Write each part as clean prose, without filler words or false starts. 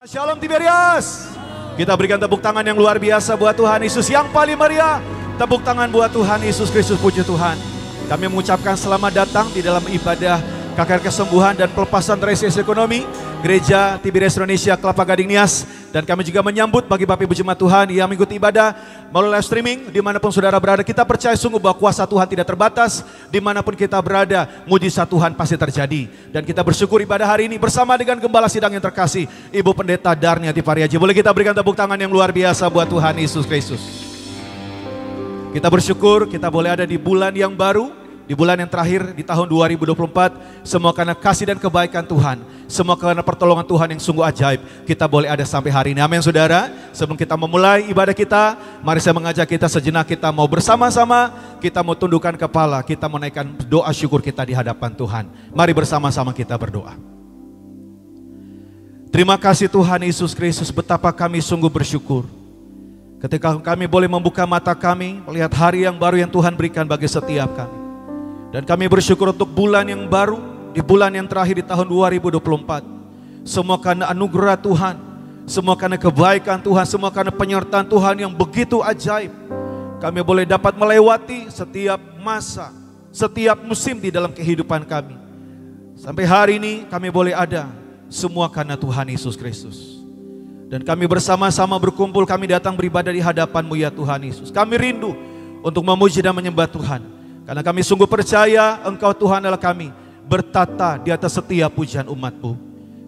Shalom Tiberias. Kita berikan tepuk tangan yang luar biasa buat Tuhan Yesus yang paling meriah. Tepuk tangan buat Tuhan Yesus Kristus, puji Tuhan. Kami mengucapkan selamat datang di dalam ibadah KKR kesembuhan dan pelepasan resesi ekonomi Gereja Tiberias Indonesia Kelapa Gading Nias. Dan kami juga menyambut bagi Bapak Ibu Jemaat Tuhan yang mengikuti ibadah melalui live streaming. Dimanapun saudara berada, kita percaya sungguh bahwa kuasa Tuhan tidak terbatas. Dimanapun kita berada, mujizat Tuhan pasti terjadi. Dan kita bersyukur ibadah hari ini bersama dengan Gembala Sidang yang terkasih, Ibu Pendeta Darniati Pariaji. Boleh kita berikan tepuk tangan yang luar biasa buat Tuhan Yesus Kristus. Kita bersyukur kita boleh ada di bulan yang baru, di bulan yang terakhir di tahun 2024. Semua karena kasih dan kebaikan Tuhan, semua karena pertolongan Tuhan yang sungguh ajaib, kita boleh ada sampai hari ini. Amin saudara. Sebelum kita memulai ibadah kita, mari saya mengajak kita sejenak, kita mau bersama-sama, kita mau tundukkan kepala, kita menaikkan doa syukur kita di hadapan Tuhan. Mari bersama-sama kita berdoa. Terima kasih Tuhan Yesus Kristus, betapa kami sungguh bersyukur ketika kami boleh membuka mata kami, melihat hari yang baru yang Tuhan berikan bagi setiap kami. Dan kami bersyukur untuk bulan yang baru, di bulan yang terakhir di tahun 2024. Semua karena anugerah Tuhan, semua karena kebaikan Tuhan, semua karena penyertaan Tuhan yang begitu ajaib. Kami boleh dapat melewati setiap masa, setiap musim di dalam kehidupan kami. Sampai hari ini kami boleh ada, semua karena Tuhan Yesus Kristus. Dan kami bersama-sama berkumpul, kami datang beribadah di hadapan-Mu ya Tuhan Yesus. Kami rindu untuk memuji dan menyembah Tuhan. Karena kami sungguh percaya Engkau Tuhan adalah kami bertata di atas setiap pujian umat-Mu.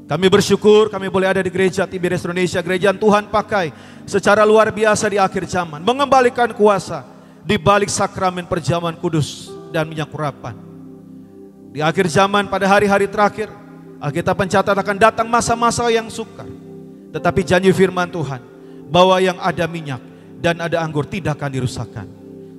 Kami bersyukur kami boleh ada di Gereja Tiberias Indonesia, gereja yang Tuhan pakai secara luar biasa di akhir zaman. Mengembalikan kuasa di balik sakramen perjamuan kudus dan minyak urapan. Di akhir zaman pada hari-hari terakhir, Alkitab mencatat akan datang masa-masa yang sukar. Tetapi janji firman Tuhan bahwa yang ada minyak dan ada anggur tidak akan dirusakkan.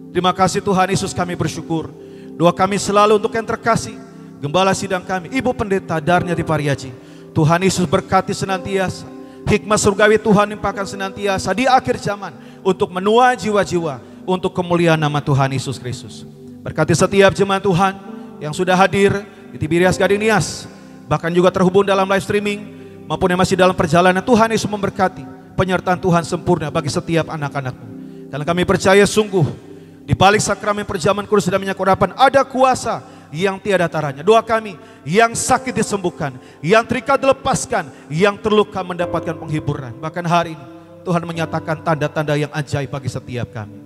Terima kasih Tuhan Yesus, kami bersyukur. Doa kami selalu untuk yang terkasih, Gembala Sidang kami, Ibu Pendeta Darniati Pariaji. Tuhan Yesus berkati senantiasa, hikmat surgawi Tuhan limpahkan senantiasa di akhir zaman untuk menuai jiwa-jiwa untuk kemuliaan nama Tuhan Yesus Kristus. Berkati setiap jemaat Tuhan yang sudah hadir di Tiberias Gading Nias, bahkan juga terhubung dalam live streaming maupun yang masih dalam perjalanan. Tuhan Yesus memberkati, penyertaan Tuhan sempurna bagi setiap anak-anak-Mu. Karena kami percaya sungguh di balik sakramen perjamuan kudus dan minyak urapan ada kuasa yang tiada taranya. Doa kami, yang sakit disembuhkan, yang terikat dilepaskan, yang terluka mendapatkan penghiburan. Bahkan hari ini Tuhan menyatakan tanda-tanda yang ajaib bagi setiap kami.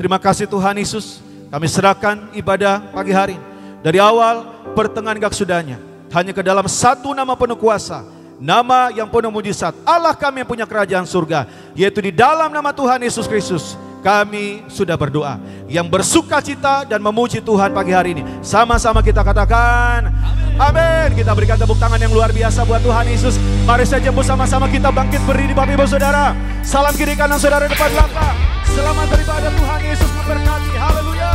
Terima kasih Tuhan Yesus, kami serahkan ibadah pagi hari ini. Dari awal, pertengahan, hingga sudahnya, hanya ke dalam satu nama penuh kuasa, nama yang penuh mujizat, Allah kami yang punya kerajaan surga, yaitu di dalam nama Tuhan Yesus Kristus. Kami sudah berdoa, yang bersuka cita dan memuji Tuhan pagi hari ini. Sama-sama kita katakan amin. Kita berikan tepuk tangan yang luar biasa buat Tuhan Yesus. Mari saja bersama-sama kita bangkit berdiri Bapak Ibu Saudara. Salam kiri kanan saudara, depan belakang. Selamat beribadah, Tuhan Yesus memberkati. Haleluya.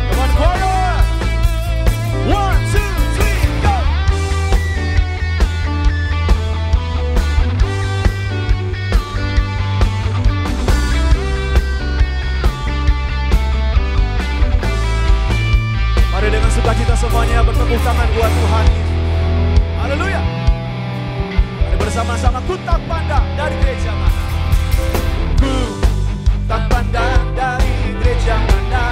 Come on choir. 1, 2, 3, go. Mari dengan sukacita semuanya bertepuk tangan buat Tuhan. Haleluya. Mari bersama-sama, ku tak pandang dari gereja mana. Ku tak pandang dari gereja mana.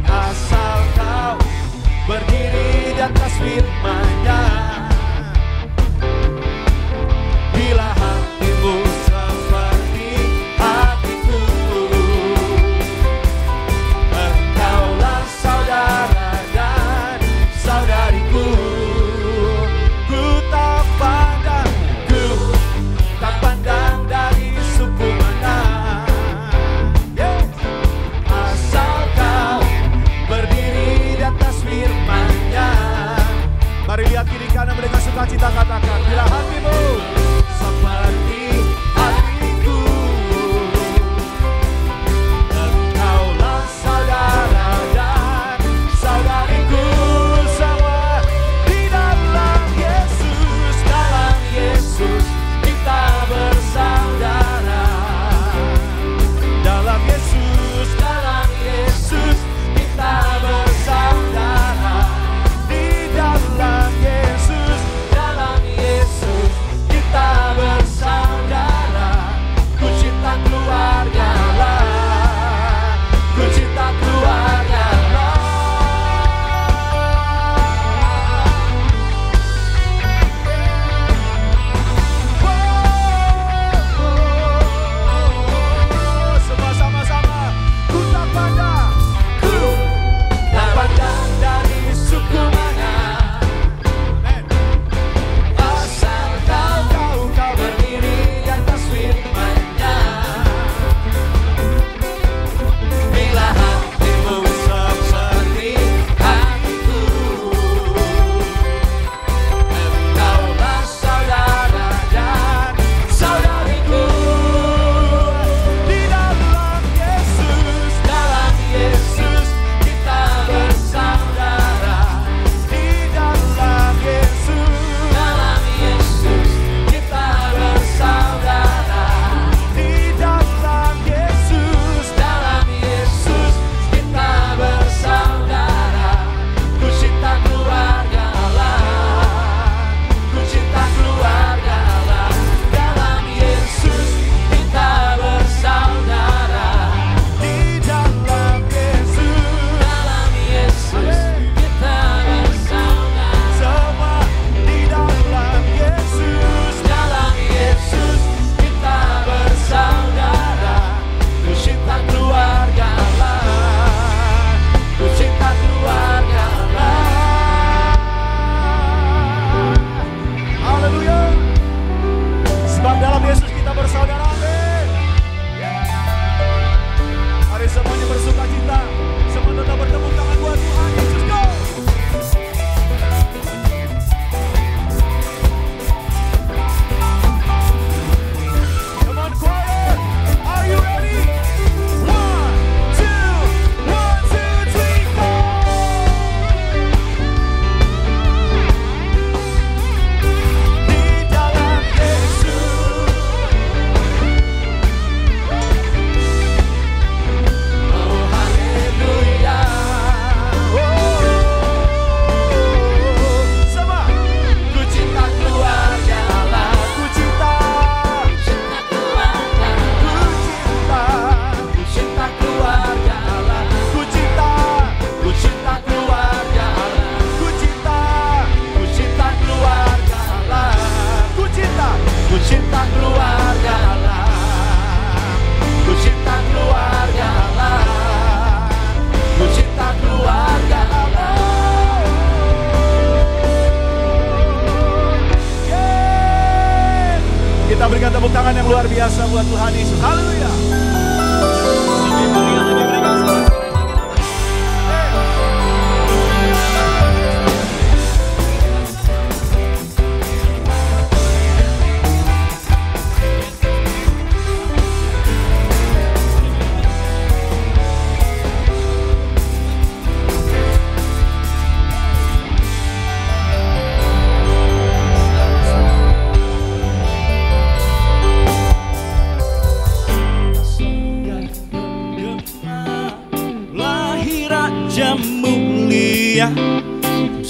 Asal kau berdiri di atas firman-Nya. Bila hatimu seperti hatiku, engkaulah saudara dan saudariku. Ku tak pandang dari suku mana. tangan yang luar biasa buat Tuhan Yesus. Haleluya.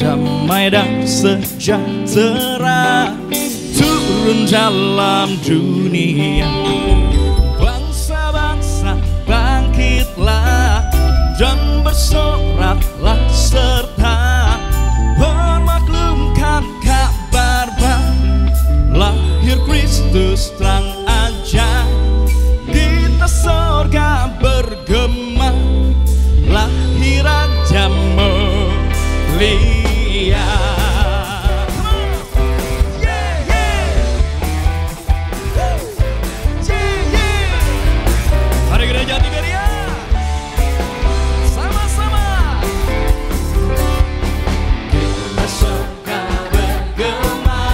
Damai dan sejahtera turun dalam dunia. Bangsa-bangsa bangkitlah dan bersoraklah serta permaklumkan kabar baik. Lahir Kristus terang ajaib, kita sorga bergema. Lahir Raja mulia. Mari gereja Tiberia sama-sama. Kita sorga bergema,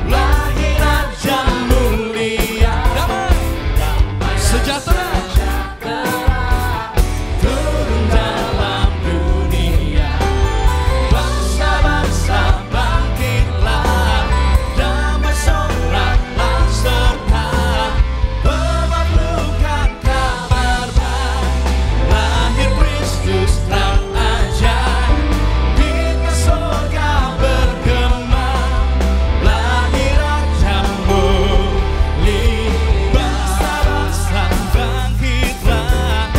lahir Raja mulia. Damai sejahtera turun dalam dunia. Bangsa-bangsa bangkitlah, damai soraklah serta permaklumkan kabar baik. Lahir Kristus terang ajaib, kita sorga bergema. Lahir Raja mulia. Bangsa-bangsa bangkitlah,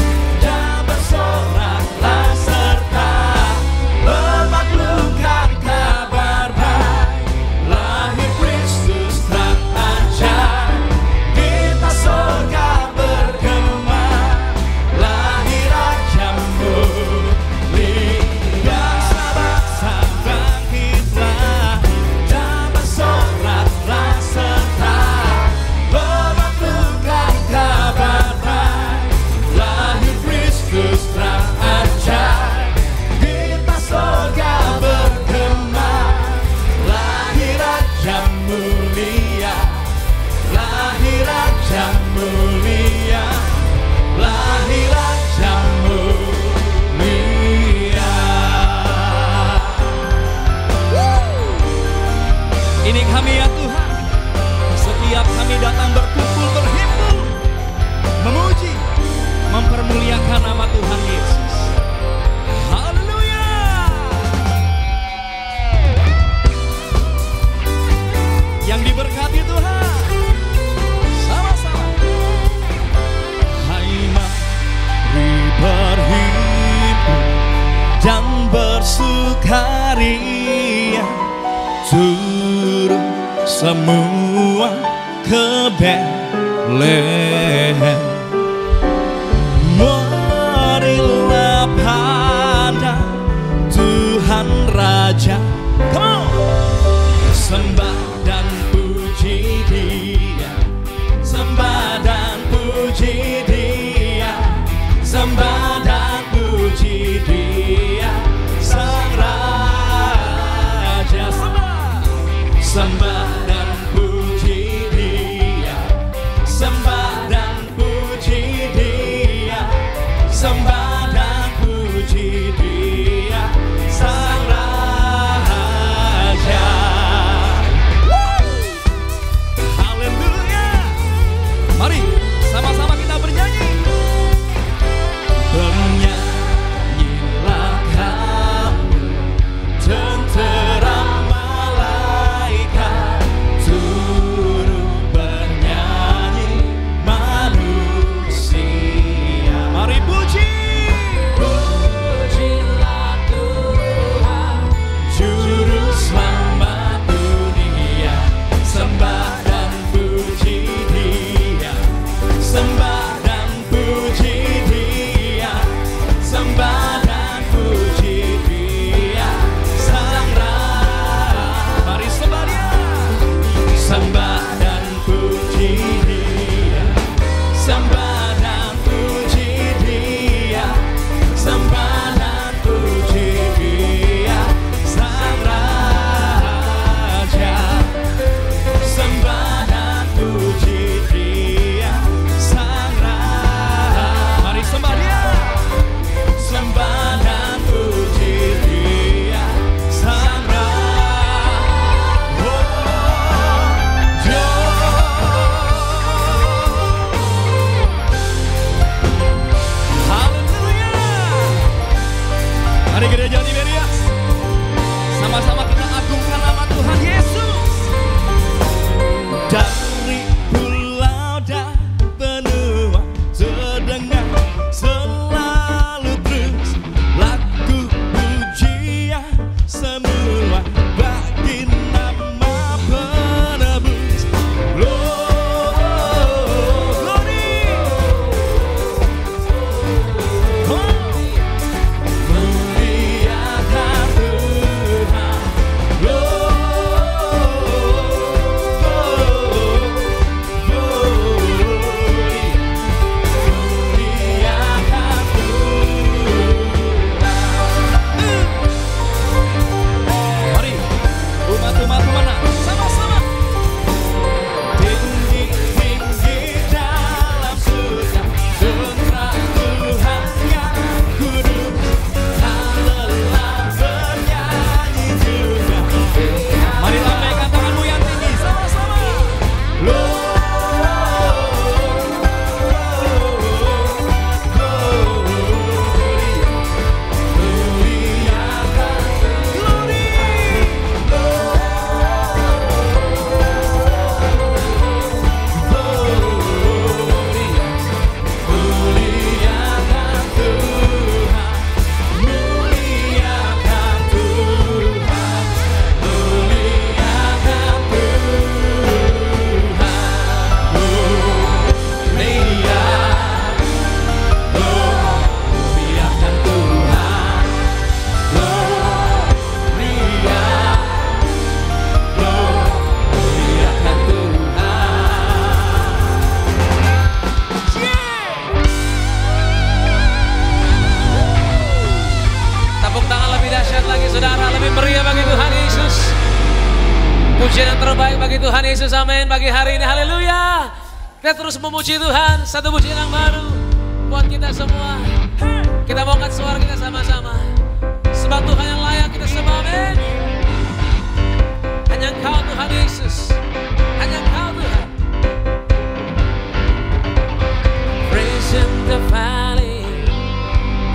damai soraklah serta permaklumkan kabar baik. Lahir Kristus terang ajaib, kita sorga bergema. Lahir Raja mulia. Bangsa-bangsa bangkitlah, damai soraklah serta permaklumkan kabar baik. Lahir Kristus terang ajaib, kita sorga bergema. Lahir Raja mulia. Lahir Raja mulia. Lahir Raja mulia. Ini kami ya Tuhan, setiap kami datang berkumpul berhimpun, memuji, mempermuliakan nama Tuhan Yesus. Haleluya. Yang diberkati Tuhan, sama-sama. Hai mari berhimpun dan bersukaria, turun semua ke Betlehem. Marilah pandang Tuhan Raja. Come on. Sembah dan puji Dia, sembah dan puji Dia, sembah dan puji Dia, Sang Raja. Sembah dan puji Dia, sembah dan puji Mari gereja Tiberias, sama-sama kita agungkan nama Tuhan Yesus. Dari pulau dan benua terdengar selalu terus lagu pujian semua bagi nama penebus. Pujian yang terbaik bagi Tuhan Yesus, amin. Bagi hari ini, haleluya. Kita terus memuji Tuhan, satu pujian yang baru buat kita semua. Kita mau angkat suara kita sama-sama. Sebab Tuhan yang layak kita sembah, amin. Hanya Engkau Tuhan Yesus, hanya Engkau Tuhan. Praise in the valley,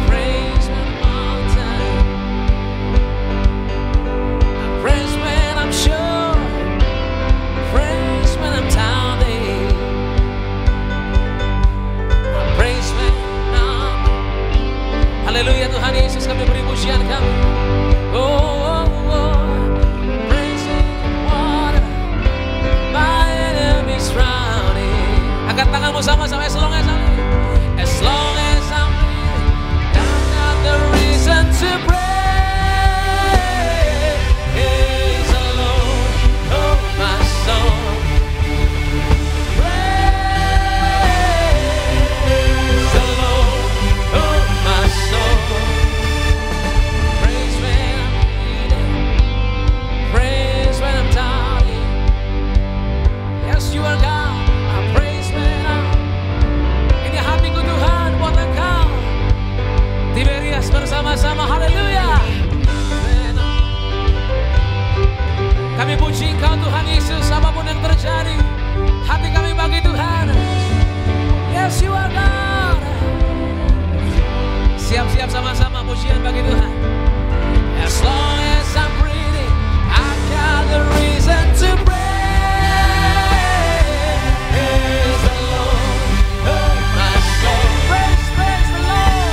praise on the mountain, praise when I'm sure, praise when I'm doubting, praise when I'm. Haleluya Tuhan Yesus, kami beri pujian kami. Oh, oh, oh. Praising water, my enemies drowning. Angkat tanganmu sama-sama, as long as I'm breathing, as long as I'm breathing, I've got the reason to praise the Lord, oh my soul. Praise the Lord, oh my soul. Praise when I'm bleeding, praise when I'm dying. Yes, you are God. I praise when I'm. Ini hatiku Tuhan buat Engkau. Tiberias bersama-sama, haleluya. Kami puji Engkau Tuhan Yesus, apapun yang terjadi, hati kami bagi Tuhan. Yes, you are God. Siap-siap sama-sama pujian bagi Tuhan. As long as I'm breathing, I got the reason to praise the Lord, oh my soul. Praise, praise the Lord,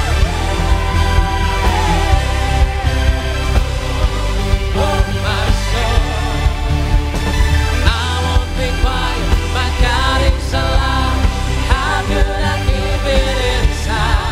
oh my soul. I won't be quiet, my God is alive. How could I keep it inside?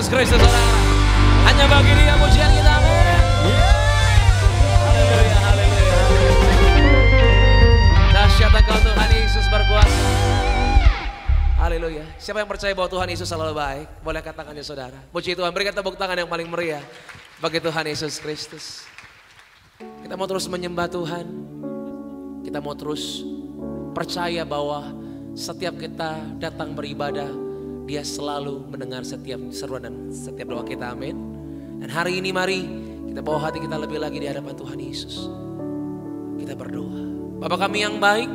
Yesus Kristus, saudara. Hanya bagi Dia pujian kita, amin. Haleluya, haleluya. Dahsyat Engkau Tuhan Yesus berkuasa. Haleluya. Siapa yang percaya bahwa Tuhan Yesus selalu baik? Boleh katakannya saudara. Puji Tuhan, berikan tepuk tangan yang paling meriah bagi Tuhan Yesus Kristus. Kita mau terus menyembah Tuhan. Kita mau terus percaya bahwa setiap kita datang beribadah, Dia selalu mendengar setiap seruan dan setiap doa kita, amin. Dan hari ini mari kita bawa hati kita lebih lagi di hadapan Tuhan Yesus. Kita berdoa. Bapa kami yang baik,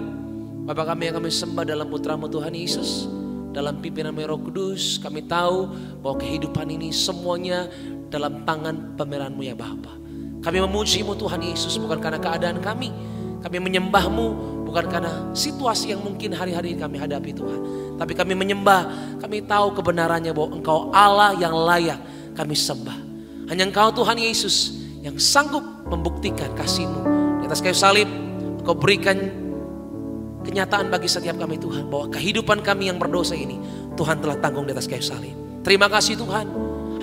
Bapa kami yang kami sembah dalam putra-Mu Tuhan Yesus, dalam pimpinan Roh Kudus, kami tahu bahwa kehidupan ini semuanya dalam tangan pemeliharaan-Mu ya Bapa. Kami memuji-Mu Tuhan Yesus bukan karena keadaan kami menyembah-Mu bukan karena situasi yang mungkin hari-hari kami hadapi Tuhan. Tapi kami menyembah, kami tahu kebenarannya bahwa Engkau Allah yang layak kami sembah. Hanya Engkau Tuhan Yesus yang sanggup membuktikan kasih-Mu. Di atas kayu salib Engkau berikan kenyataan bagi setiap kami Tuhan bahwa kehidupan kami yang berdosa ini Tuhan telah tanggung di atas kayu salib. Terima kasih Tuhan.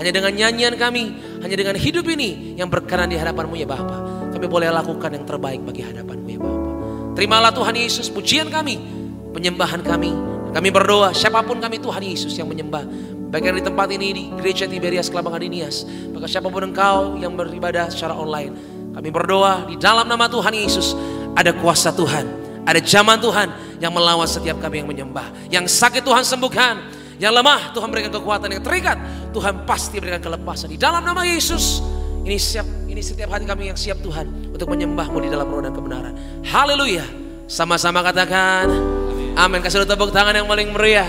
Hanya dengan nyanyian kami, hanya dengan hidup ini yang berkenan di hadapan-Mu ya Bapa, kami boleh lakukan yang terbaik bagi hadapan-Mu ya Bapa. Terimalah Tuhan Yesus pujian kami, penyembahan kami. Kami berdoa siapapun kami Tuhan Yesus yang menyembah, baik yang di tempat ini di gereja Tiberias Kelabang Adinias, maka siapapun engkau yang beribadah secara online, kami berdoa di dalam nama Tuhan Yesus ada kuasa Tuhan, ada zaman Tuhan yang melawan setiap kami yang menyembah. Yang sakit Tuhan sembuhkan, yang lemah Tuhan berikan kekuatan, yang terikat Tuhan pasti berikan kelepasan di dalam nama Yesus. Ini setiap hati kami yang siap Tuhan untuk menyembah-Mu di dalam roh dan kebenaran. Haleluya. Sama-sama katakan amin. Kasih tepuk tangan yang paling meriah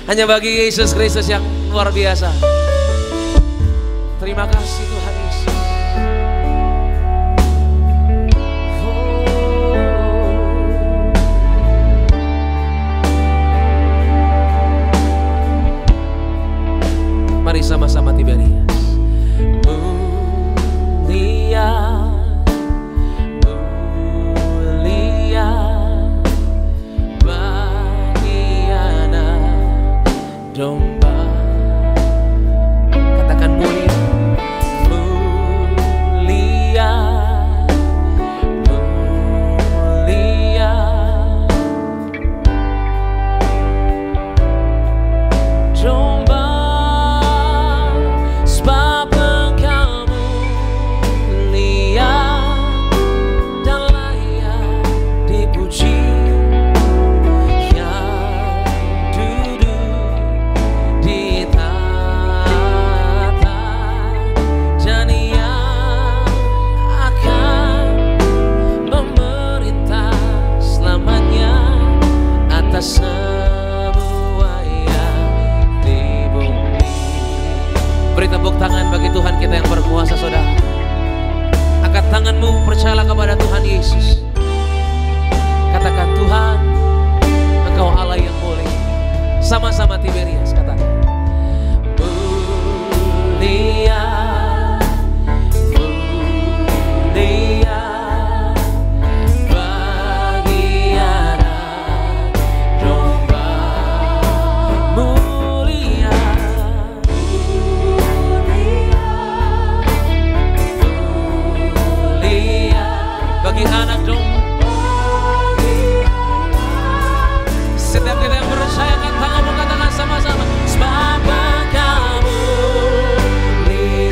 hanya bagi Yesus Kristus yang luar biasa. Terima kasih Tuhan Yesus. Mari sama-sama Tiberias. Domba, katakan mulia, mulia, mulia, domba, sebab Engkau mulia dan layak dipuji. Semua yang di bumi. Beri tepuk tangan bagi Tuhan kita yang berkuasa saudara. Angkat tanganmu, percayalah kepada Tuhan Yesus. Katakan Tuhan, Engkau Allah yang mulia. Sama-sama Tiberias katakan mulia, mulia. Bagi anak domba, setiap kita yang percaya kan tanganmu katakan sama-sama sebab Engkau mulia.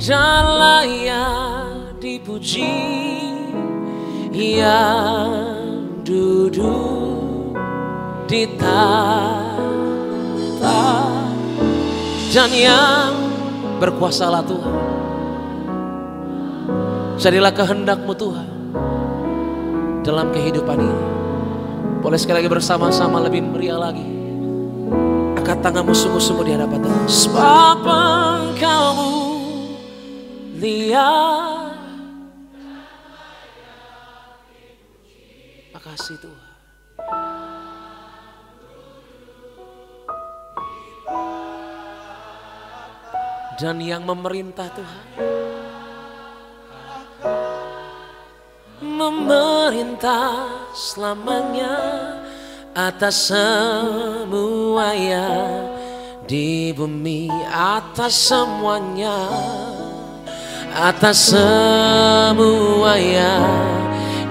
dan layak dipuji, yang duduk di tahta dan yang berkuasalah Tuhan. Jadilah kehendak-Mu Tuhan dalam kehidupan ini. Boleh sekali lagi bersama-sama lebih meriah lagi. Angkat tanganmu sungguh-sungguh di hadapan Tuhan. Sebab Engkau mulia. Makasih Tuhan. Dan yang memerintah Tuhan, memerintah selamanya atas semua yang di bumi, atas semuanya, atas semua yang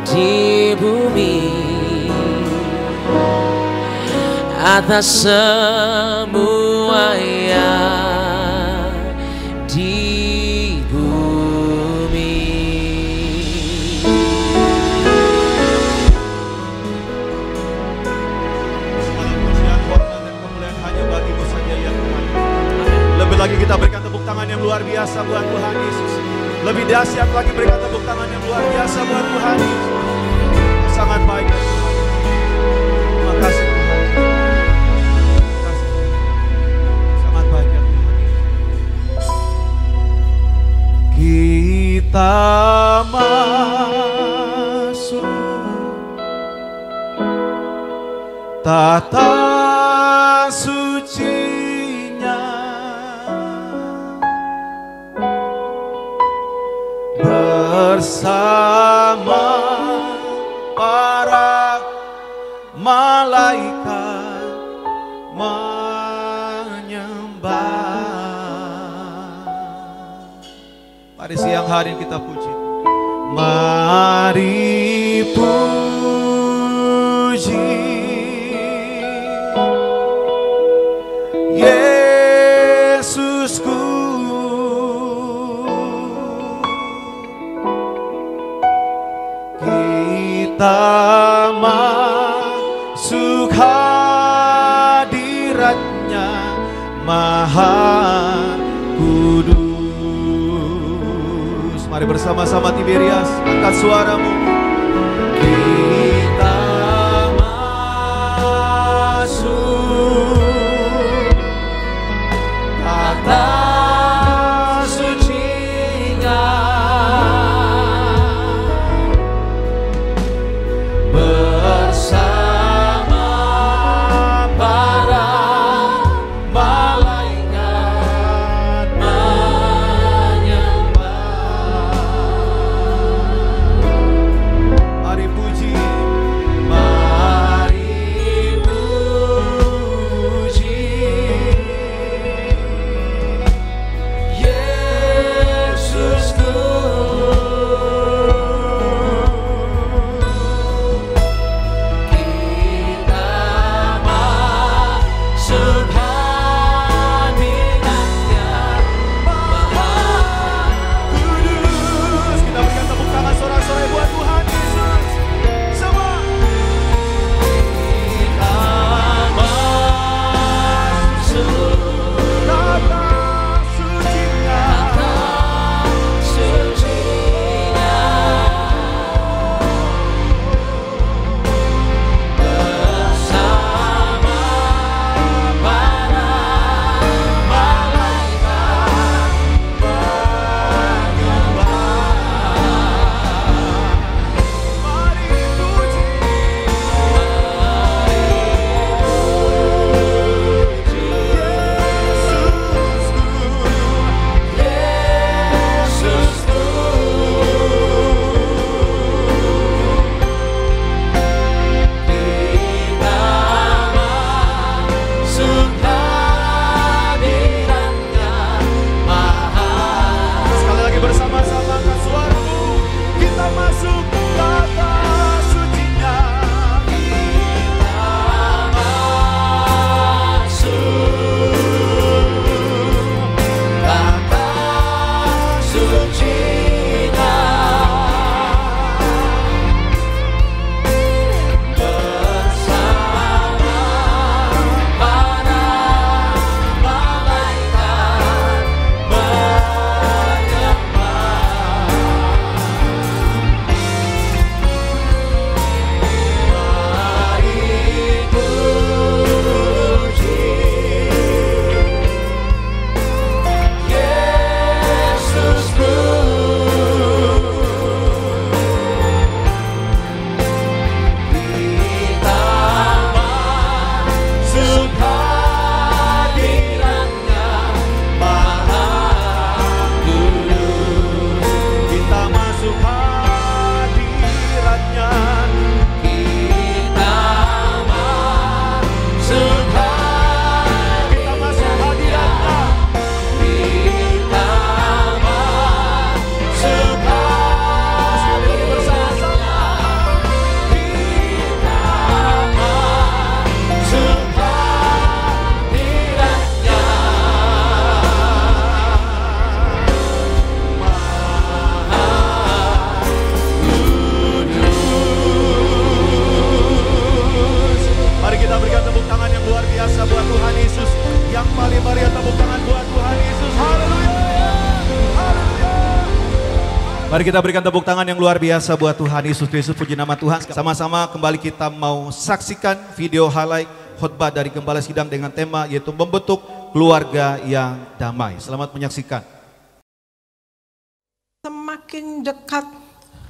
di bumi, atas semua yang di bumi. Segala pujian, hormat dan kemuliaan hanya bagi-Mu saja ya Tuhan. Lebih lagi kita berikan tepuk tangan yang luar biasa buat Tuhan Yesus. Lebih dahsyat lagi berikan tepuk tangan yang luar biasa buat Tuhan Yesus. Sangat baik ya Tuhan. Terima kasih Tuhan. Terima kasih. Sangat baik ya Tuhan. Kita masuk tata sucinya, bersama para malaikat menyembah. Pada siang hari kita puji. Mari puji Yesusku, kita masuk hadiratnya Maha Kudus. Mari bersama-sama Tiberias, angkat suaramu. Kita masuk tata sucinya, bersama para malaikat menyembah. Mari kita berikan tepuk tangan yang luar biasa buat Tuhan Yesus Kristus, puji nama Tuhan. Sama-sama kembali kita mau saksikan video highlight khotbah dari Gembala Sidang dengan tema yaitu membentuk keluarga yang damai. Selamat menyaksikan. Semakin dekat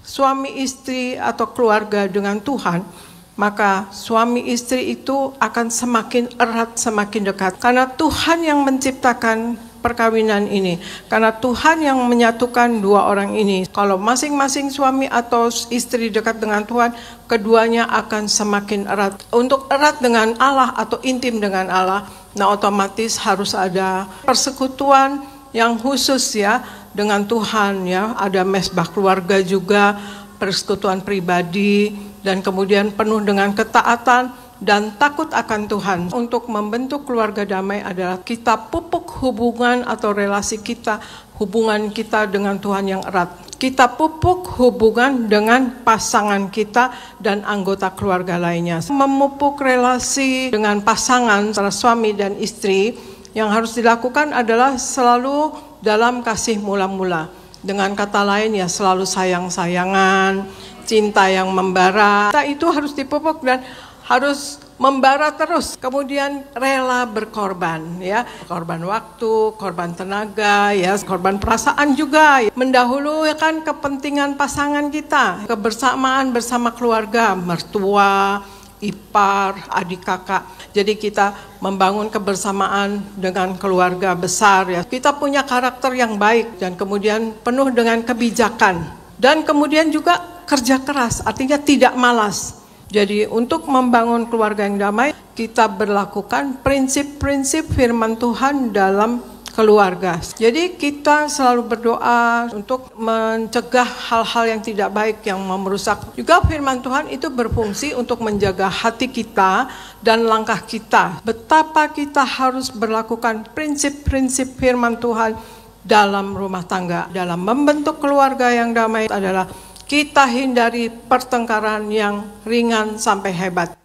suami istri atau keluarga dengan Tuhan, maka suami istri itu akan semakin erat, semakin dekat. Karena Tuhan yang menciptakan perkawinan ini, karena Tuhan yang menyatukan dua orang ini. Kalau masing-masing suami atau istri dekat dengan Tuhan, keduanya akan semakin erat. Untuk erat dengan Allah atau intim dengan Allah, nah otomatis harus ada persekutuan yang khusus ya dengan Tuhan ya. Ada mesbah keluarga juga, persekutuan pribadi, dan kemudian penuh dengan ketaatan dan takut akan Tuhan. Untuk membentuk keluarga damai adalah kita pupuk hubungan atau relasi kita, hubungan kita dengan Tuhan yang erat. Kita pupuk hubungan dengan pasangan kita dan anggota keluarga lainnya. Memupuk relasi dengan pasangan antara suami dan istri, yang harus dilakukan adalah selalu dalam kasih mula-mula. Dengan kata lain ya selalu sayang-sayangan, cinta yang membara. Kita itu harus dipupuk dan harus membara terus. Kemudian rela berkorban ya, korban waktu, korban tenaga ya, korban perasaan juga. Mendahulukan kepentingan pasangan kita, kebersamaan bersama keluarga, mertua, ipar, adik kakak. Jadi kita membangun kebersamaan dengan keluarga besar ya. Kita punya karakter yang baik dan kemudian penuh dengan kebijakan. Dan kemudian juga kerja keras, artinya tidak malas. Jadi untuk membangun keluarga yang damai, kita berlakukan prinsip-prinsip firman Tuhan dalam keluarga. Jadi kita selalu berdoa untuk mencegah hal-hal yang tidak baik yang merusak. Juga firman Tuhan itu berfungsi untuk menjaga hati kita dan langkah kita. Betapa kita harus berlakukan prinsip-prinsip firman Tuhan dalam rumah tangga. Dalam membentuk keluarga yang damai adalah kita hindari pertengkaran yang ringan sampai hebat.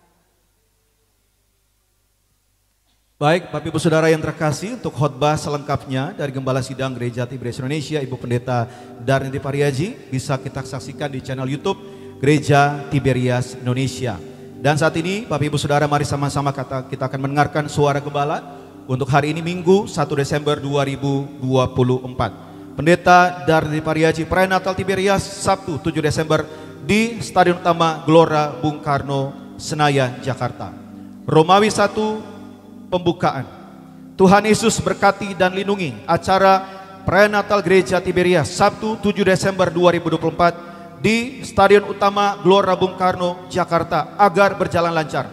Baik, Bapak Ibu Saudara yang terkasih, untuk khotbah selengkapnya dari Gembala Sidang Gereja Tiberias Indonesia, Ibu Pendeta Darniti Pariaji, bisa kita saksikan di channel YouTube Gereja Tiberias Indonesia. Dan saat ini, Bapak Ibu Saudara, mari sama-sama kita akan mendengarkan suara gembala untuk hari ini Minggu 1 Desember 2024. Pendeta Darniti Pariaji, perayaan Natal Tiberias, Sabtu 7 Desember di Stadion Utama Gelora Bung Karno, Senayan, Jakarta. Romawi 1, pembukaan. Tuhan Yesus berkati dan lindungi acara perayaan Natal Gereja Tiberias, Sabtu 7 Desember 2024 di Stadion Utama Gelora Bung Karno, Jakarta, agar berjalan lancar.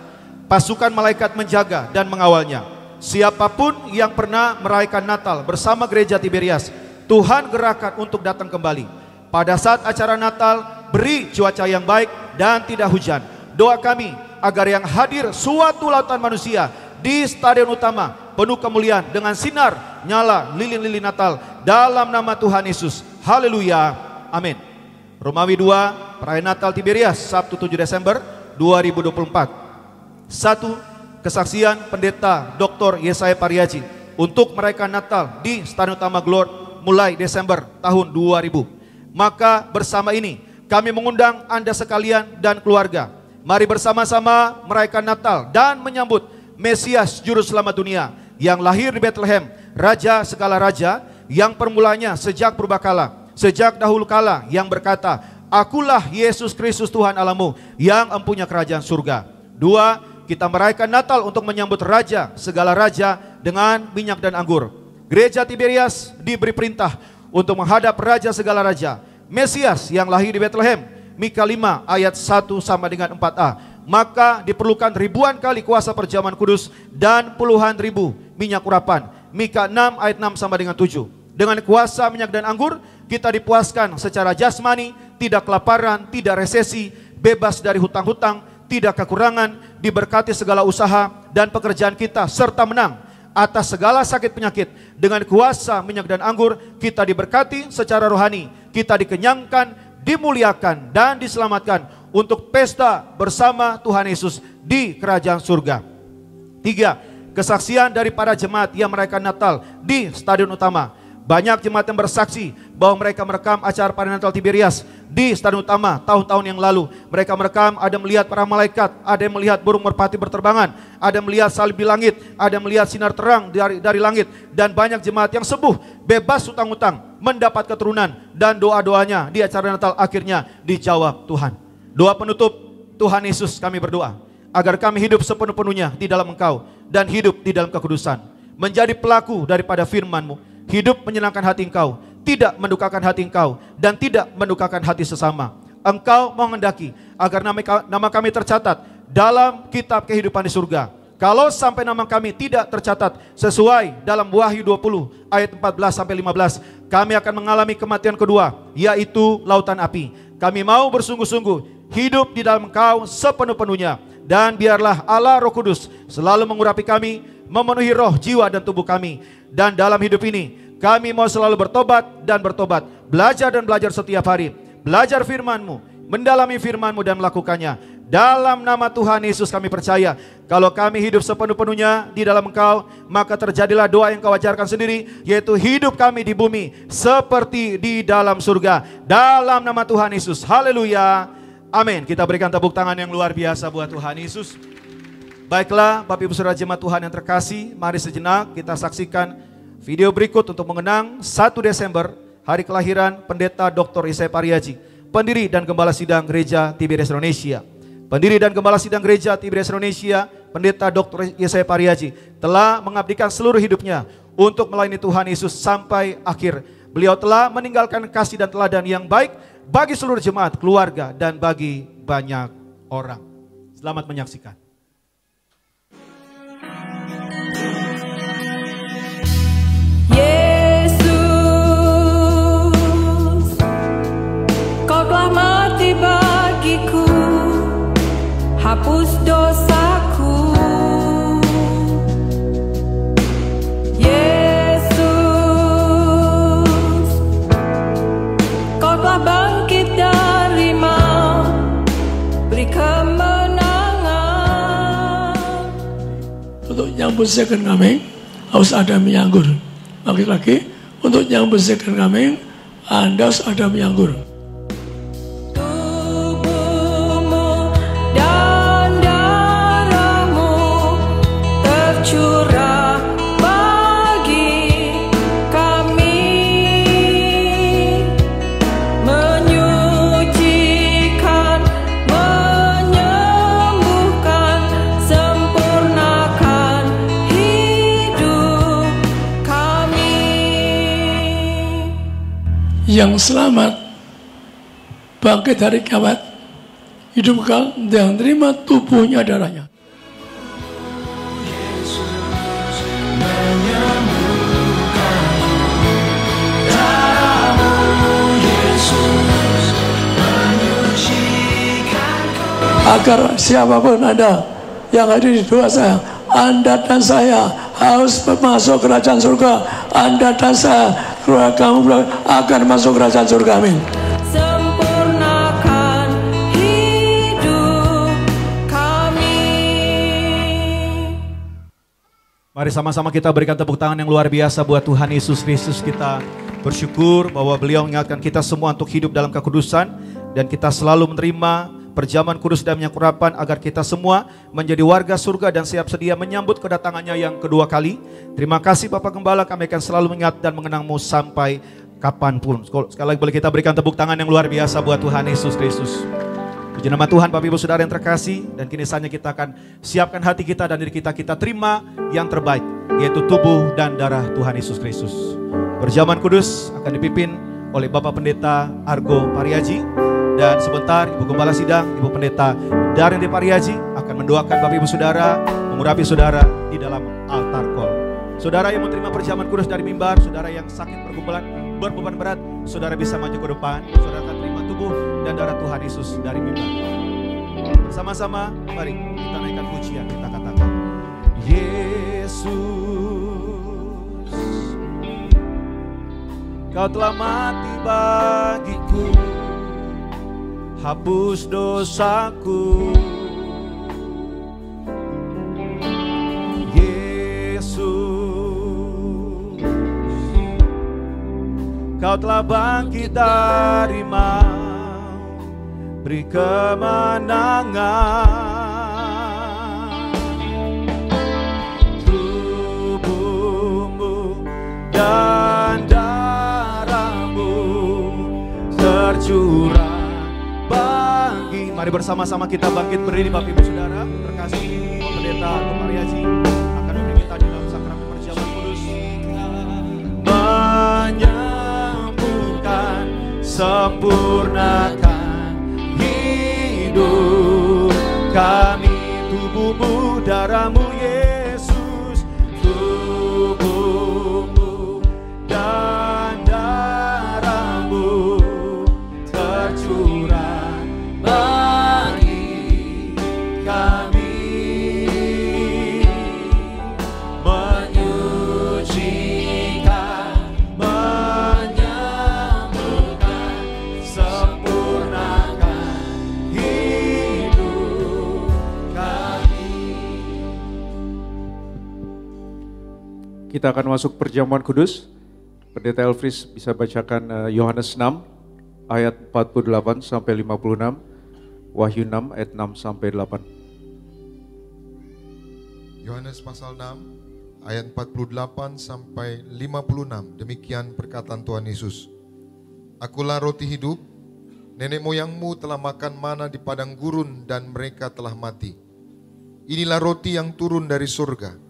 Pasukan malaikat menjaga dan mengawalnya. Siapapun yang pernah merayakan Natal bersama Gereja Tiberias, Tuhan gerakan untuk datang kembali. Pada saat acara Natal, beri cuaca yang baik dan tidak hujan. Doa kami agar yang hadir suatu lautan manusia di Stadion Utama penuh kemuliaan dengan sinar nyala lilin-lilin Natal dalam nama Tuhan Yesus. Haleluya. Amin. Romawi 2, perayaan Natal Tiberias, Sabtu 7 Desember 2024. 1. Kesaksian Pendeta Dr. Yesaya Pariaji untuk merayakan Natal di Stadion Utama Gelora mulai Desember tahun 2000. Maka bersama ini kami mengundang Anda sekalian dan keluarga. Mari bersama-sama merayakan Natal dan menyambut Mesias Juru Selamat dunia yang lahir di Bethlehem, Raja segala raja, yang permulanya sejak purbakala, sejak dahulu kala, yang berkata, Akulah Yesus Kristus Tuhan Allahmu yang empunya kerajaan surga. 2. Kita merayakan Natal untuk menyambut Raja segala raja dengan minyak dan anggur. Gereja Tiberias diberi perintah untuk menghadap Raja segala raja, Mesias yang lahir di Bethlehem. Mika 5 ayat 1 sama dengan 4a. Maka diperlukan ribuan kali kuasa perjamuan kudus dan puluhan ribu minyak urapan. Mika 6 ayat 6 sama dengan 7. Dengan kuasa minyak dan anggur, kita dipuaskan secara jasmani, tidak kelaparan, tidak resesi, bebas dari hutang-hutang, tidak kekurangan, diberkati segala usaha dan pekerjaan kita, serta menang atas segala sakit penyakit. Dengan kuasa minyak dan anggur, kita diberkati secara rohani, kita dikenyangkan, dimuliakan dan diselamatkan untuk pesta bersama Tuhan Yesus di kerajaan surga. 3. Kesaksian dari para jemaat yang merayakan Natal di Stadion Utama. Banyak jemaat yang bersaksi bahwa mereka merekam acara Perinatal Tiberias di Stadion Utama tahun-tahun yang lalu. Mereka merekam, ada melihat para malaikat, ada yang melihat burung merpati berterbangan, ada yang melihat salib di langit, ada yang melihat sinar terang dari langit. Dan banyak jemaat yang sembuh, bebas hutang-hutang, mendapat keturunan, dan doa-doanya di acara Natal akhirnya dijawab Tuhan. Doa penutup, Tuhan Yesus, kami berdoa agar kami hidup sepenuh-penuhnya di dalam Engkau dan hidup di dalam kekudusan, menjadi pelaku daripada firman-Mu, hidup menyenangkan hati Engkau, tidak mendukakan hati Engkau, dan tidak mendukakan hati sesama. Engkau menghendaki agar nama kami tercatat dalam kitab kehidupan di surga. Kalau sampai nama kami tidak tercatat sesuai dalam Wahyu 20 ayat 14-15, kami akan mengalami kematian kedua, yaitu lautan api. Kami mau bersungguh-sungguh hidup di dalam Engkau sepenuh-penuhnya, dan biarlah Allah Roh Kudus selalu mengurapi kami, memenuhi roh, jiwa, dan tubuh kami. Dan dalam hidup ini kami mau selalu bertobat dan bertobat, belajar dan belajar setiap hari, belajar firman-Mu, mendalami firman-Mu dan melakukannya. Dalam nama Tuhan Yesus kami percaya, kalau kami hidup sepenuh-penuhnya di dalam Engkau, maka terjadilah doa yang Kau ajarkan sendiri, yaitu hidup kami di bumi seperti di dalam surga. Dalam nama Tuhan Yesus, haleluya, amin. Kita berikan tepuk tangan yang luar biasa buat Tuhan Yesus. Baiklah, Bapak Ibu Saudara jemaat Tuhan yang terkasih, mari sejenak kita saksikan video berikut untuk mengenang 1 Desember, hari kelahiran Pendeta Dr. Yesaya Pariaji, pendiri dan gembala sidang Gereja Tiberias Indonesia. Pendiri dan gembala sidang Gereja Tiberias Indonesia, Pendeta Dr. Yesaya Pariaji telah mengabdikan seluruh hidupnya untuk melayani Tuhan Yesus sampai akhir. Beliau telah meninggalkan kasih dan teladan yang baik bagi seluruh jemaat, keluarga, dan bagi banyak orang. Selamat menyaksikan. Yesus, Kau telah mati bagiku, hapus dosaku. Yesus, Kau telah bangkit dari maut, beri kemenangan. Untuk yang bersihkan kami harus ada minyak anggur. Lagi-lagi, untuk yang bersihkan kami, Anda harus ada minyak anggur. Tubuhmu dan darahmu tercurah bagi kami, menyucikan, menyembuhkan, sempurnakan hidup kami. Yang selamat bangkit dari kiamat, hidup kekal dan terima tubuhnya darahnya. Agar siapapun Anda yang hadir di doa saya, Anda dan saya harus masuk kerajaan surga. Anda dan saya, keluarga kamu akan masuk kerajaan surga. Amin. Sempurnakan hidup kami. Mari sama-sama kita berikan tepuk tangan yang luar biasa buat Tuhan Yesus Kristus. Kita bersyukur bahwa beliau mengingatkan kita semua untuk hidup dalam kekudusan, dan kita selalu menerima perjamuan kudus dan minyak urapan agar kita semua menjadi warga surga dan siap sedia menyambut kedatangannya yang kedua kali. Terima kasih Bapak Gembala, kami akan selalu mengingat dan mengenang-Mu sampai kapanpun. Sekali lagi boleh kita berikan tepuk tangan yang luar biasa buat Tuhan Yesus Kristus. Puji nama Tuhan Bapak Ibu Saudara yang terkasih, dan kini saatnya kita akan siapkan hati kita dan diri kita terima yang terbaik, yaitu tubuh dan darah Tuhan Yesus Kristus. Perjamuan kudus akan dipimpin oleh Bapak Pendeta Argo Pariaji, dan sebentar Ibu Gembala Sidang, Ibu Pendeta Darin de Pariaji akan mendoakan Bapak Ibu Saudara, mengurapi saudara di dalam altar kol. Saudara yang menerima perjamuan kudus dari mimbar, saudara yang sakit berbeban berat, saudara bisa maju ke depan, saudara akan terima tubuh dan darah Tuhan Yesus dari mimbar. Bersama-sama mari kita naikkan pujian, kita katakan Yesus, Kau telah mati bagiku, hapus dosaku. Yesus, Engkau telah bangkit dari maut, beri kemenangan. Tubuhmu dan darahmu tercurah bagi. Mari bersama-sama kita bangkit berdiri Bapak Ibu Saudara. Terkasih Pendeta Agung Aryaji akan memberi kita di dalam sakramen perjamuan kudus. Menyembuhkan, sempurnakan hidup kami. Tubuhmu, darahmu Yesus, tubuhmu dan darahmu tercurah bagi kami, menyucikan, menyembuhkan, sempurnakan hidup kami. Kita akan masuk perjamuan kudus. Pendeta Elfris bisa bacakan Yohanes 6 ayat 48 sampai 56, Wahyu 6 ayat 6 sampai 8. Yohanes pasal 6 ayat 48 sampai 56. Demikian perkataan Tuhan Yesus. Akulah roti hidup. Nenek moyangmu telah makan mana di padang gurun dan mereka telah mati. Inilah roti yang turun dari surga.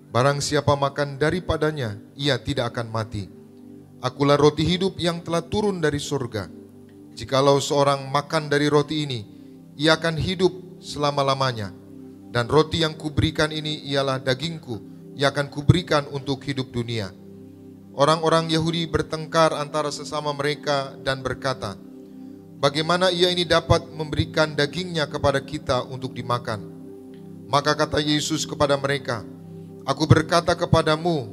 Barang siapa makan daripadanya, ia tidak akan mati. Akulah roti hidup yang telah turun dari surga. Jikalau seorang makan dari roti ini, ia akan hidup selama-lamanya. Dan roti yang kuberikan ini ialah dagingku, yang akan kuberikan untuk hidup dunia. Orang-orang Yahudi bertengkar antara sesama mereka dan berkata, bagaimana ia ini dapat memberikan dagingnya kepada kita untuk dimakan? Maka kata Yesus kepada mereka, aku berkata kepadamu,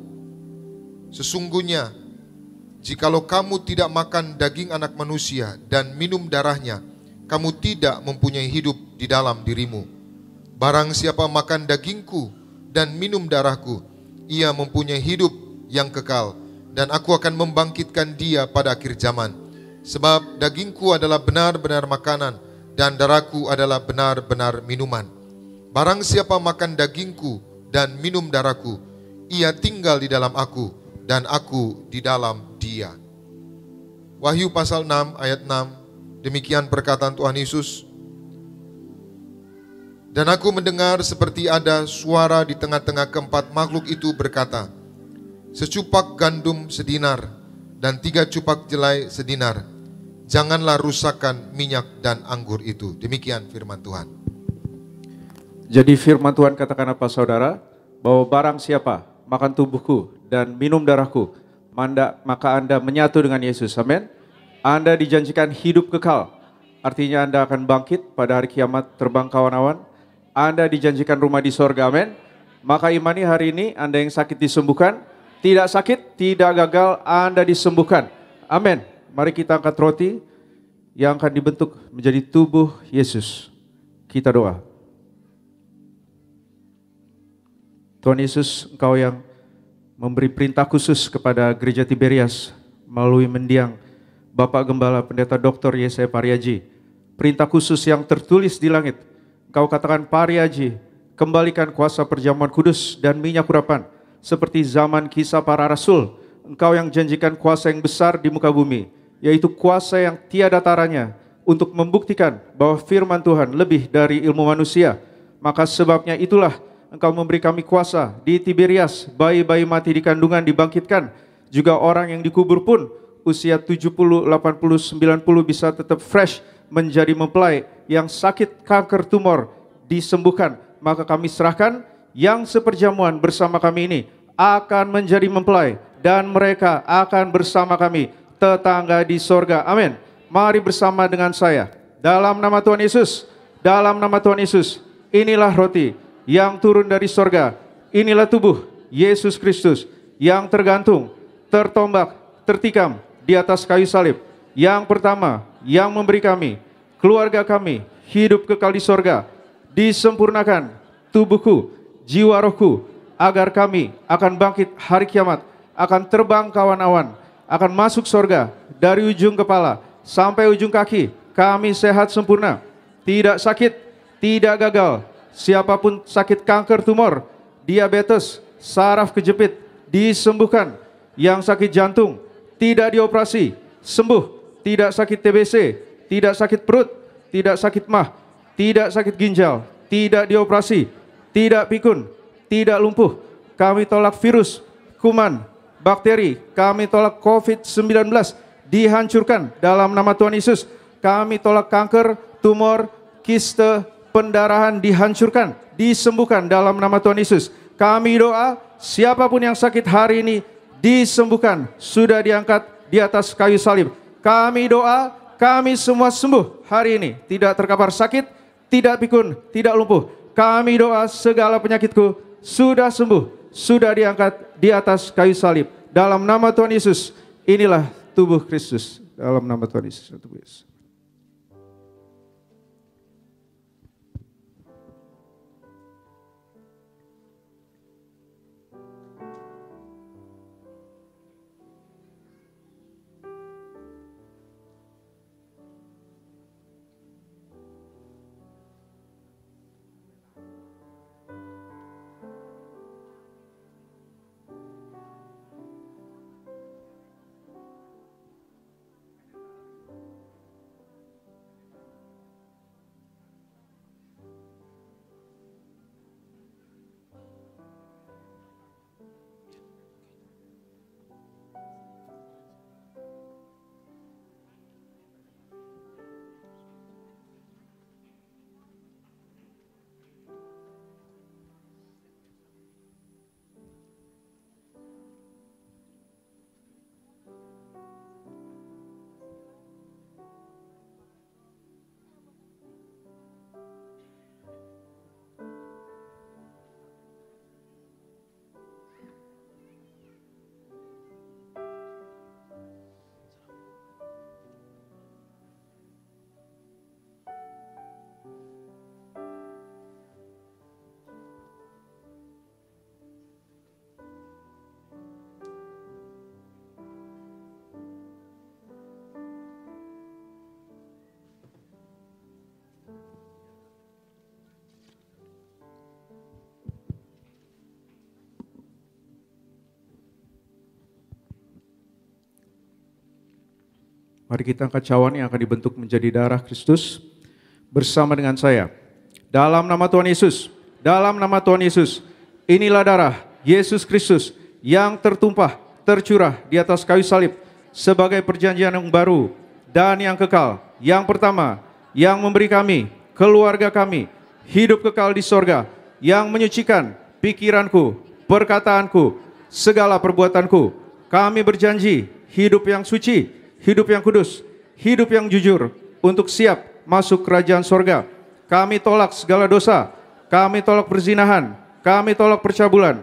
sesungguhnya, jikalau kamu tidak makan daging anak manusia dan minum darahnya, kamu tidak mempunyai hidup di dalam dirimu. Barang siapa makan dagingku dan minum darahku, ia mempunyai hidup yang kekal, dan aku akan membangkitkan dia pada akhir zaman. Sebab dagingku adalah benar-benar makanan, dan darahku adalah benar-benar minuman. Barang siapa makan dagingku dan minum darahku, ia tinggal di dalam aku, dan aku di dalam dia. Wahyu pasal 6 ayat 6. Demikian perkataan Tuhan Yesus. Dan aku mendengar seperti ada suara di tengah-tengah keempat makhluk itu berkata, secupak gandum sedinar dan 3 cupak jelai sedinar. Janganlah rusakkan minyak dan anggur itu. Demikian firman Tuhan. Jadi firman Tuhan katakan apa saudara? Bahwa barang siapa makan tubuhku dan minum darahku, maka Anda menyatu dengan Yesus. Amin. Anda dijanjikan hidup kekal. Artinya Anda akan bangkit pada hari kiamat terbang kawan-kawan. Anda dijanjikan rumah di sorga. Amin. Maka imani hari ini Anda yang sakit disembuhkan. Tidak sakit, tidak gagal, Anda disembuhkan. Amin. Mari kita angkat roti yang akan dibentuk menjadi tubuh Yesus. Kita doa. Tuhan Yesus, Engkau yang memberi perintah khusus kepada Gereja Tiberias melalui mendiang Bapak Gembala Pendeta Dr. Yesaya Pariaji. Perintah khusus yang tertulis di langit. Engkau katakan, Pariaji, kembalikan kuasa perjamuan kudus dan minyak urapan seperti zaman kisah para rasul. Engkau yang janjikan kuasa yang besar di muka bumi, yaitu kuasa yang tiada taranya untuk membuktikan bahwa firman Tuhan lebih dari ilmu manusia. Maka sebabnya itulah Engkau memberi kami kuasa di Tiberias, bayi-bayi mati di kandungan dibangkitkan, juga orang yang dikubur pun usia 70, 80, 90 bisa tetap fresh menjadi mempelai, yang sakit kanker tumor disembuhkan. Maka kami serahkan yang seperjamuan bersama kami ini akan menjadi mempelai, dan mereka akan bersama kami tetangga di sorga. Amin. Mari bersama dengan saya dalam nama Tuhan Yesus. Dalam nama Tuhan Yesus, inilah roti yang turun dari sorga. Inilah tubuh Yesus Kristus yang tergantung, tertombak, tertikam di atas kayu salib. Yang pertama, yang memberi kami, keluarga kami, hidup kekal di sorga. Disempurnakan tubuhku, jiwa rohku, agar kami akan bangkit hari kiamat, akan terbang kawan-awan, akan masuk sorga. Dari ujung kepala sampai ujung kaki, kami sehat sempurna. Tidak sakit, tidak gagal. Siapapun sakit kanker, tumor, diabetes, saraf kejepit, disembuhkan. Yang sakit jantung, tidak dioperasi, sembuh. Tidak sakit TBC, tidak sakit perut, tidak sakit mah, tidak sakit ginjal, tidak dioperasi, tidak pikun, tidak lumpuh. Kami tolak virus, kuman, bakteri, kami tolak COVID-19, dihancurkan dalam nama Tuhan Yesus. Kami tolak kanker, tumor, kiste, pendarahan, dihancurkan, disembuhkan dalam nama Tuhan Yesus. Kami doa, siapapun yang sakit hari ini disembuhkan, sudah diangkat di atas kayu salib. Kami doa, kami semua sembuh hari ini, tidak terkapar sakit, tidak pikun, tidak lumpuh. Kami doa, segala penyakitku sudah sembuh, sudah diangkat di atas kayu salib. Dalam nama Tuhan Yesus, inilah tubuh Kristus. Dalam nama Tuhan Yesus, tubuh Yesus. Mari kita angkat cawan yang akan dibentuk menjadi darah Kristus bersama dengan saya. Dalam nama Tuhan Yesus, dalam nama Tuhan Yesus, inilah darah Yesus Kristus yang tertumpah, tercurah di atas kayu salib sebagai perjanjian yang baru dan yang kekal. Yang pertama, yang memberi kami, keluarga kami, hidup kekal di sorga, yang menyucikan pikiranku, perkataanku, segala perbuatanku. Kami berjanji hidup yang suci, hidup yang kudus, hidup yang jujur, untuk siap masuk kerajaan sorga. Kami tolak segala dosa, kami tolak perzinahan, kami tolak percabulan.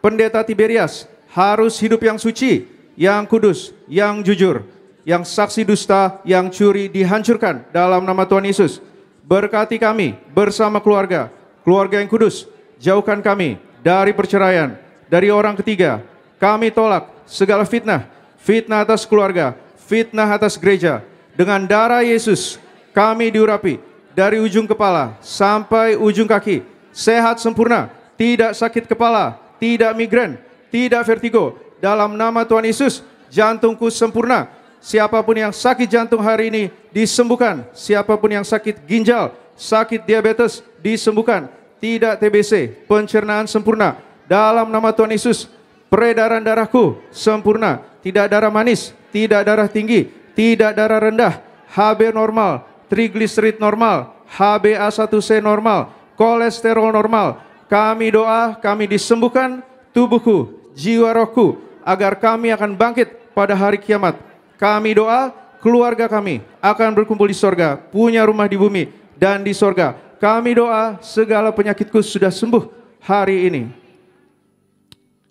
Pendeta Tiberias harus hidup yang suci, yang kudus, yang jujur. Yang saksi dusta, yang curi dihancurkan dalam nama Tuhan Yesus. Berkati kami bersama keluarga, keluarga yang kudus. Jauhkan kami dari perceraian, dari orang ketiga. Kami tolak segala fitnah, fitnah atas keluarga, fitnah atas gereja. Dengan darah Yesus kami diurapi dari ujung kepala sampai ujung kaki. Sehat sempurna, tidak sakit kepala, tidak migrain, tidak vertigo. Dalam nama Tuhan Yesus, jantungku sempurna. Siapapun yang sakit jantung hari ini disembuhkan. Siapapun yang sakit ginjal, sakit diabetes disembuhkan. Tidak TBC, pencernaan sempurna. Dalam nama Tuhan Yesus, peredaran darahku sempurna. Tidak darah manis, tidak darah tinggi, tidak darah rendah. HB normal, trigliserid normal, HbA1c normal, kolesterol normal. Kami doa, kami disembuhkan tubuhku, jiwa rohku, agar kami akan bangkit pada hari kiamat. Kami doa, keluarga kami akan berkumpul di sorga, punya rumah di bumi dan di sorga. Kami doa, segala penyakitku sudah sembuh hari ini.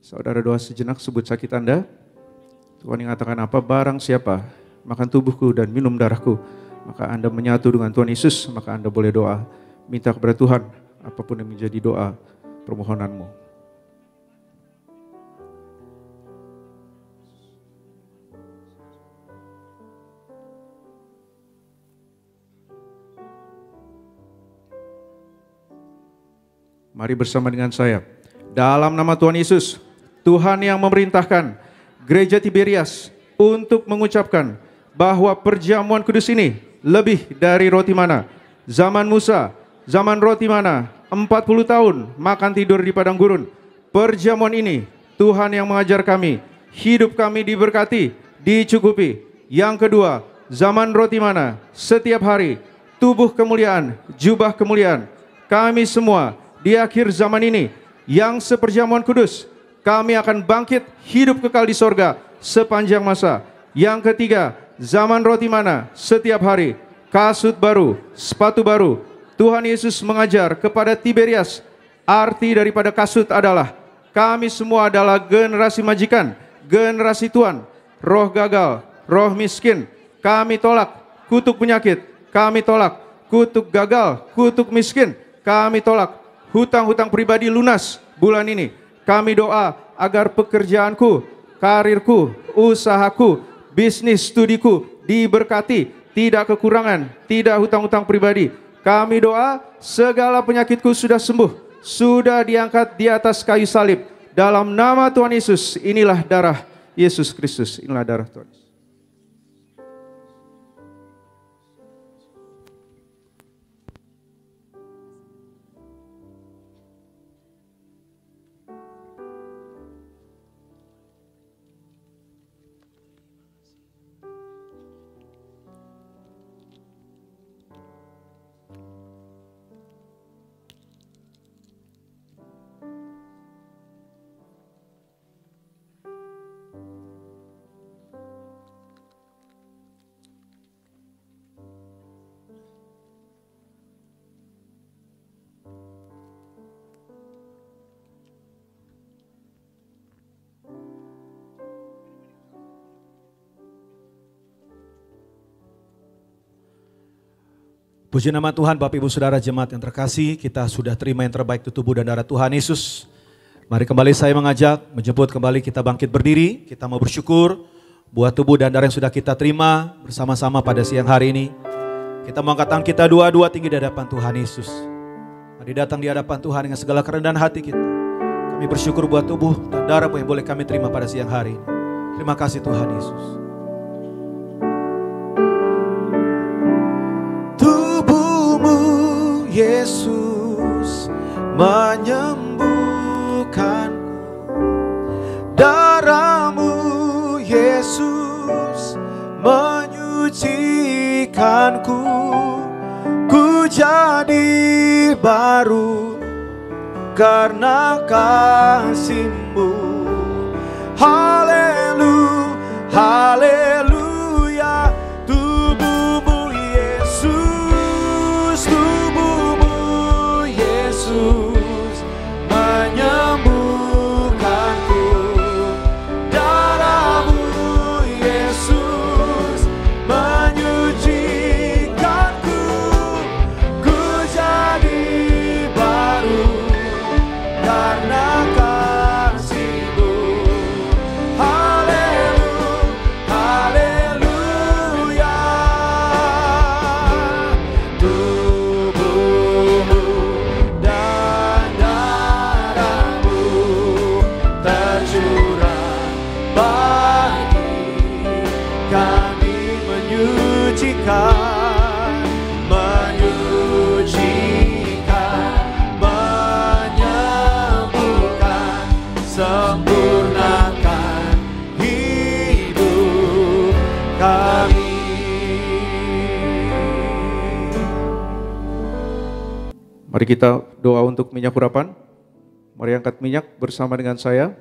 Saudara doa sejenak, sebut sakit Anda. Tuhan yang katakan apa? Barang siapa makan tubuhku dan minum darahku, maka Anda menyatu dengan Tuhan Yesus, maka Anda boleh doa. Minta kepada Tuhan, apapun yang menjadi doa permohonanmu. Mari bersama dengan saya. Dalam nama Tuhan Yesus, Tuhan yang memerintahkan Gereja Tiberias untuk mengucapkan bahwa perjamuan kudus ini lebih dari roti mana. Zaman Musa, zaman roti mana, 40 tahun makan tidur di padang gurun. Perjamuan ini Tuhan yang mengajar kami, hidup kami diberkati, dicukupi. Yang kedua, zaman roti mana, setiap hari, tubuh kemuliaan, jubah kemuliaan. Kami semua di akhir zaman ini yang seperjamuan kudus, kami akan bangkit hidup kekal di sorga sepanjang masa. Yang ketiga, zaman roti mana, setiap hari, kasut baru, sepatu baru. Tuhan Yesus mengajar kepada Tiberias, arti daripada kasut adalah kami semua adalah generasi majikan, generasi tuan, roh gagal, roh miskin. Kami tolak kutuk penyakit, kami tolak kutuk gagal, kutuk miskin. Kami tolak hutang-hutang pribadi lunas bulan ini. Kami doa agar pekerjaanku, karirku, usahaku, bisnis studiku diberkati, tidak kekurangan, tidak hutang-hutang pribadi. Kami doa segala penyakitku sudah sembuh, sudah diangkat di atas kayu salib. Dalam nama Tuhan Yesus, inilah darah Yesus Kristus, inilah darah Tuhan Yesus. Puji nama Tuhan, Bapak Ibu Saudara jemaat yang terkasih, kita sudah terima yang terbaik di tubuh dan darah Tuhan Yesus. Mari kembali saya mengajak, menjemput kembali kita bangkit berdiri, kita mau bersyukur buat tubuh dan darah yang sudah kita terima bersama-sama pada siang hari ini. Kita mau angkat tangan kita dua-dua tinggi di hadapan Tuhan Yesus. Mari datang di hadapan Tuhan dengan segala kerendahan hati kita. Kami bersyukur buat tubuh dan darah yang boleh kami terima pada siang hari ini. Terima kasih Tuhan Yesus. Yesus menyembuhkanku, darah-Mu Yesus menyucikanku, ku jadi baru karena kasih-Mu. Haleluya, haleluya, tubuh-Mu Yesus, tubuh-Mu Yesus menyembuhkanku, darah-Mu Yesus menyucikanku, ku jadi baru karena kasih-Mu. Haleluya, haleluya, tubuh-Mu dan darah-Mu tercurah bagi kami, menyucikan, menyucikan, menyembuhkan, sempurnakan hidup kami. Mari kita doa untuk minyak urapan. Mari angkat minyak bersama dengan saya.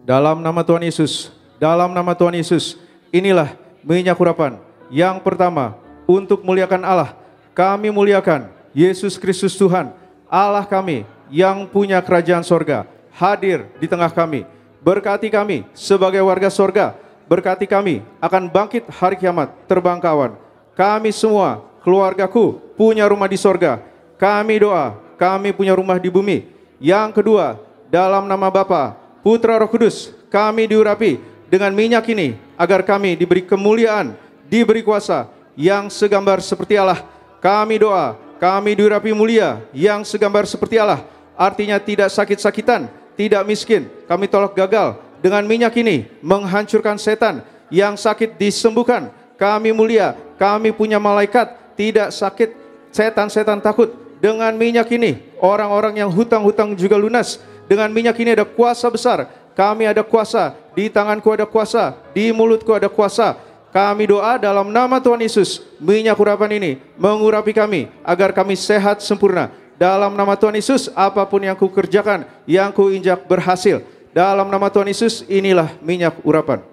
Dalam nama Tuhan Yesus, dalam nama Tuhan Yesus, inilah minyak urapan. Yang pertama, untuk muliakan Allah. Kami muliakan Yesus Kristus Tuhan, Allah kami yang punya kerajaan sorga, hadir di tengah kami. Berkati kami sebagai warga sorga. Berkati kami akan bangkit hari kiamat terbang kawan. Kami semua, keluargaku, punya rumah di sorga. Kami doa, kami punya rumah di bumi. Yang kedua, dalam nama Bapa, Putra, Roh Kudus, kami diurapi dengan minyak ini agar kami diberi kemuliaan, diberi kuasa yang segambar seperti Allah. Kami doa kami diurapi mulia yang segambar seperti Allah. Artinya tidak sakit-sakitan, tidak miskin, kami tolak gagal. Dengan minyak ini menghancurkan setan, yang sakit disembuhkan. Kami mulia, kami punya malaikat, tidak sakit, setan-setan takut. Dengan minyak ini orang-orang yang hutang-hutang juga lunas. Dengan minyak ini ada kuasa besar. Kami ada kuasa, di tanganku ada kuasa, di mulutku ada kuasa. Kami doa dalam nama Tuhan Yesus, minyak urapan ini mengurapi kami agar kami sehat sempurna. Dalam nama Tuhan Yesus, apapun yang ku kerjakan, yang ku injak berhasil. Dalam nama Tuhan Yesus, inilah minyak urapan.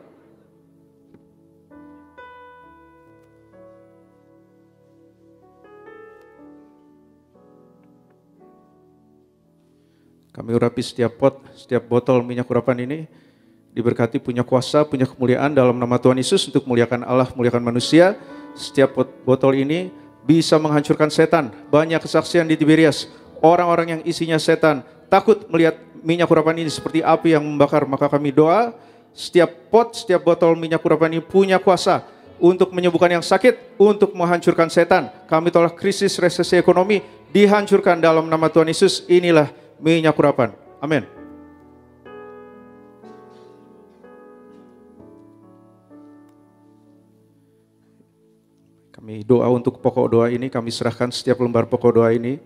Kami urapi setiap pot, setiap botol minyak urapan ini, diberkati punya kuasa, punya kemuliaan dalam nama Tuhan Yesus untuk muliakan Allah, muliakan manusia. Setiap botol ini bisa menghancurkan setan. Banyak kesaksian di Tiberias, orang-orang yang isinya setan takut melihat minyak urapan ini seperti api yang membakar. Maka kami doa, setiap pot, setiap botol minyak urapan ini punya kuasa untuk menyembuhkan yang sakit, untuk menghancurkan setan. Kami tolak krisis resesi ekonomi, dihancurkan dalam nama Tuhan Yesus. Inilah minyak urapan. Amin. Kami doa untuk pokok doa ini, kami serahkan setiap lembar pokok doa ini,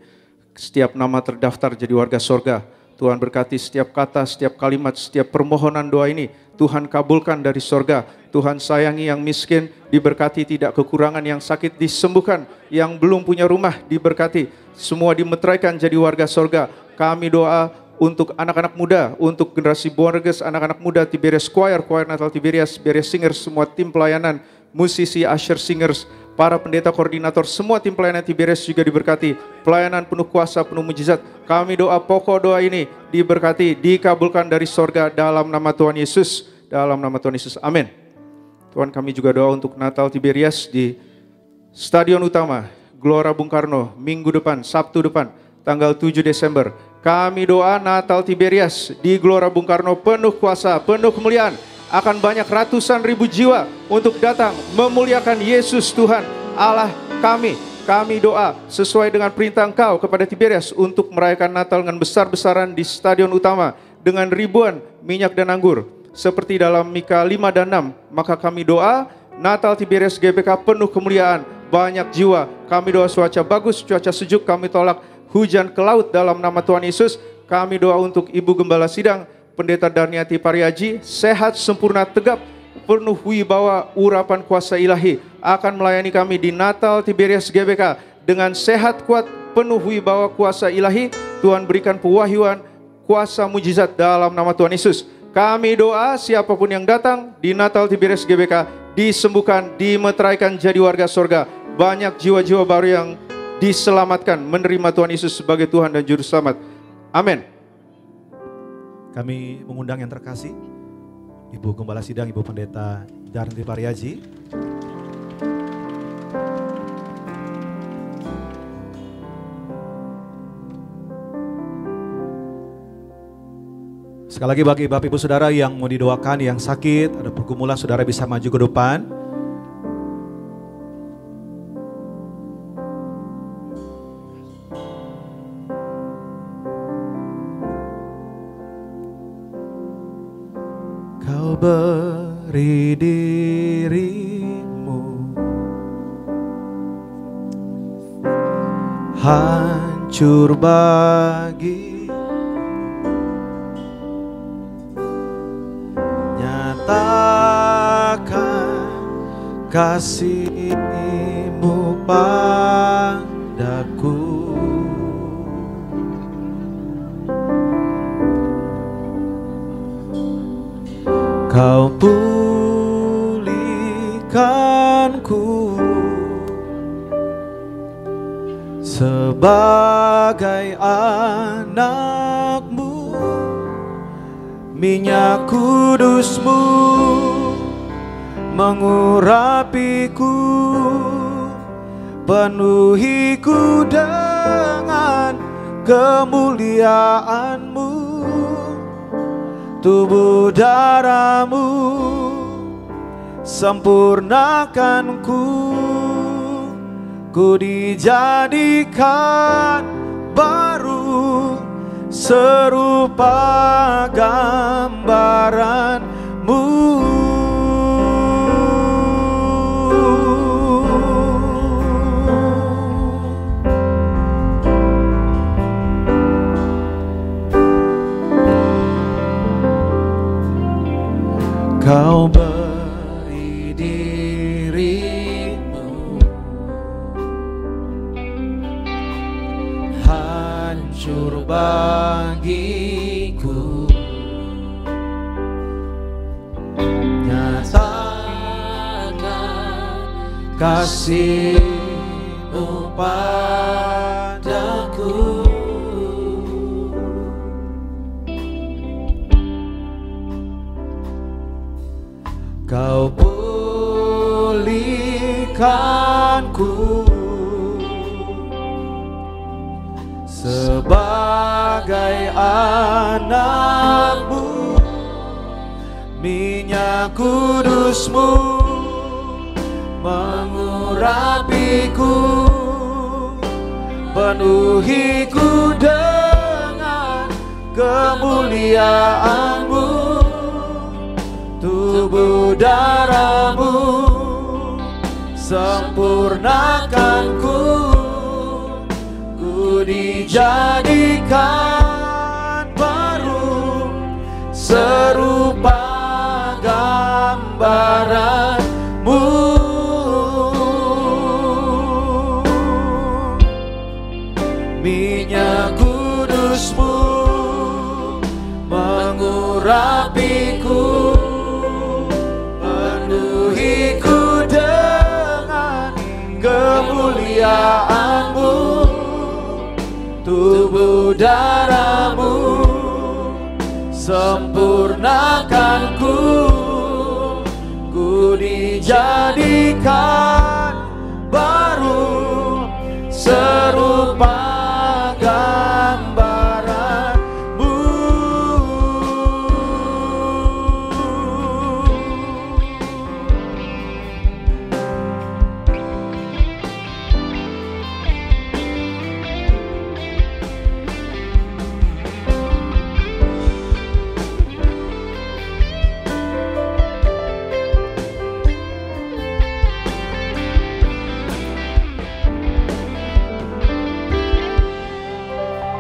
setiap nama terdaftar jadi warga sorga. Tuhan berkati setiap kata, setiap kalimat, setiap permohonan doa ini. Tuhan kabulkan dari sorga. Tuhan sayangi yang miskin, diberkati, tidak kekurangan, yang sakit disembuhkan, yang belum punya rumah diberkati. Semua dimeteraikan jadi warga sorga. Kami doa untuk anak-anak muda, untuk generasi Bonerges, anak-anak muda Tiberias Choir, Choir Natal Tiberias, Tiberias Singers, semua tim pelayanan, musisi, usher, singers, para pendeta, koordinator, semua tim pelayanan Tiberias juga diberkati. Pelayanan penuh kuasa, penuh mujizat. Kami doa pokok doa ini diberkati, dikabulkan dari sorga dalam nama Tuhan Yesus. Dalam nama Tuhan Yesus, amin. Tuhan, kami juga doa untuk Natal Tiberias di Stadion Utama, Gelora Bung Karno, minggu depan, Sabtu depan, tanggal 7 Desember. Kami doa Natal Tiberias di Gelora Bung Karno penuh kuasa, penuh kemuliaan. Akan banyak ratusan ribu jiwa untuk datang memuliakan Yesus Tuhan Allah kami. Kami doa sesuai dengan perintah Engkau kepada Tiberias untuk merayakan Natal dengan besar-besaran di Stadion Utama dengan ribuan minyak dan anggur. Seperti dalam Mika 5 dan 6, maka kami doa Natal Tiberias GBK penuh kemuliaan, banyak jiwa. Kami doa cuaca bagus, cuaca sejuk, kami tolak hujan ke laut dalam nama Tuhan Yesus. Kami doa untuk Ibu Gembala Sidang, Pendeta Darniati Pariaji, sehat, sempurna, tegap, penuh wibawa, urapan kuasa ilahi, akan melayani kami di Natal Tiberias GBK dengan sehat, kuat, penuh wibawa kuasa ilahi. Tuhan berikan pewahyuan, kuasa mujizat dalam nama Tuhan Yesus. Kami doa siapapun yang datang di Natal Tiberias GBK disembuhkan, dimeteraikan jadi warga sorga. Banyak jiwa-jiwa baru yang diselamatkan, menerima Tuhan Yesus sebagai Tuhan dan Juru Selamat. Amin. Kami mengundang yang terkasih, Ibu Gembala Sidang, Ibu Pendeta Darniati Pariaji. Sekali lagi bagi Bapak Ibu Saudara yang mau didoakan, yang sakit, ada pergumulan, saudara bisa maju ke depan. Kau beri dirimu hancur bagi nyatakan kasih-Mu padaku. Kau pulihkanku sebagai anak-Mu, minyak kudus-Mu mengurapiku, penuhiku dengan kemuliaan-Mu, tubuh darah-Mu sempurnakanku, ku dijadikan baru serupa gambaran-Mu. Kau beri diri-Mu hancur bagiku, nyatakan kasih-Mu padaku. Kau pulihkanku sebagai anak-Mu, minyak kudus-Mu mengurapiku, penuhiku dengan kemuliaan-Mu. Tubuh darah-Mu sempurnakanku, ku dijadikan baru serupa gambaran-Mu. Minyak kudus-Mu mengurapiku, penuhiku dengan kemuliaan-Mu. Tubuh darah-Mu sempurnakanku, ku dijadikan baru serupa gambaran-Mu.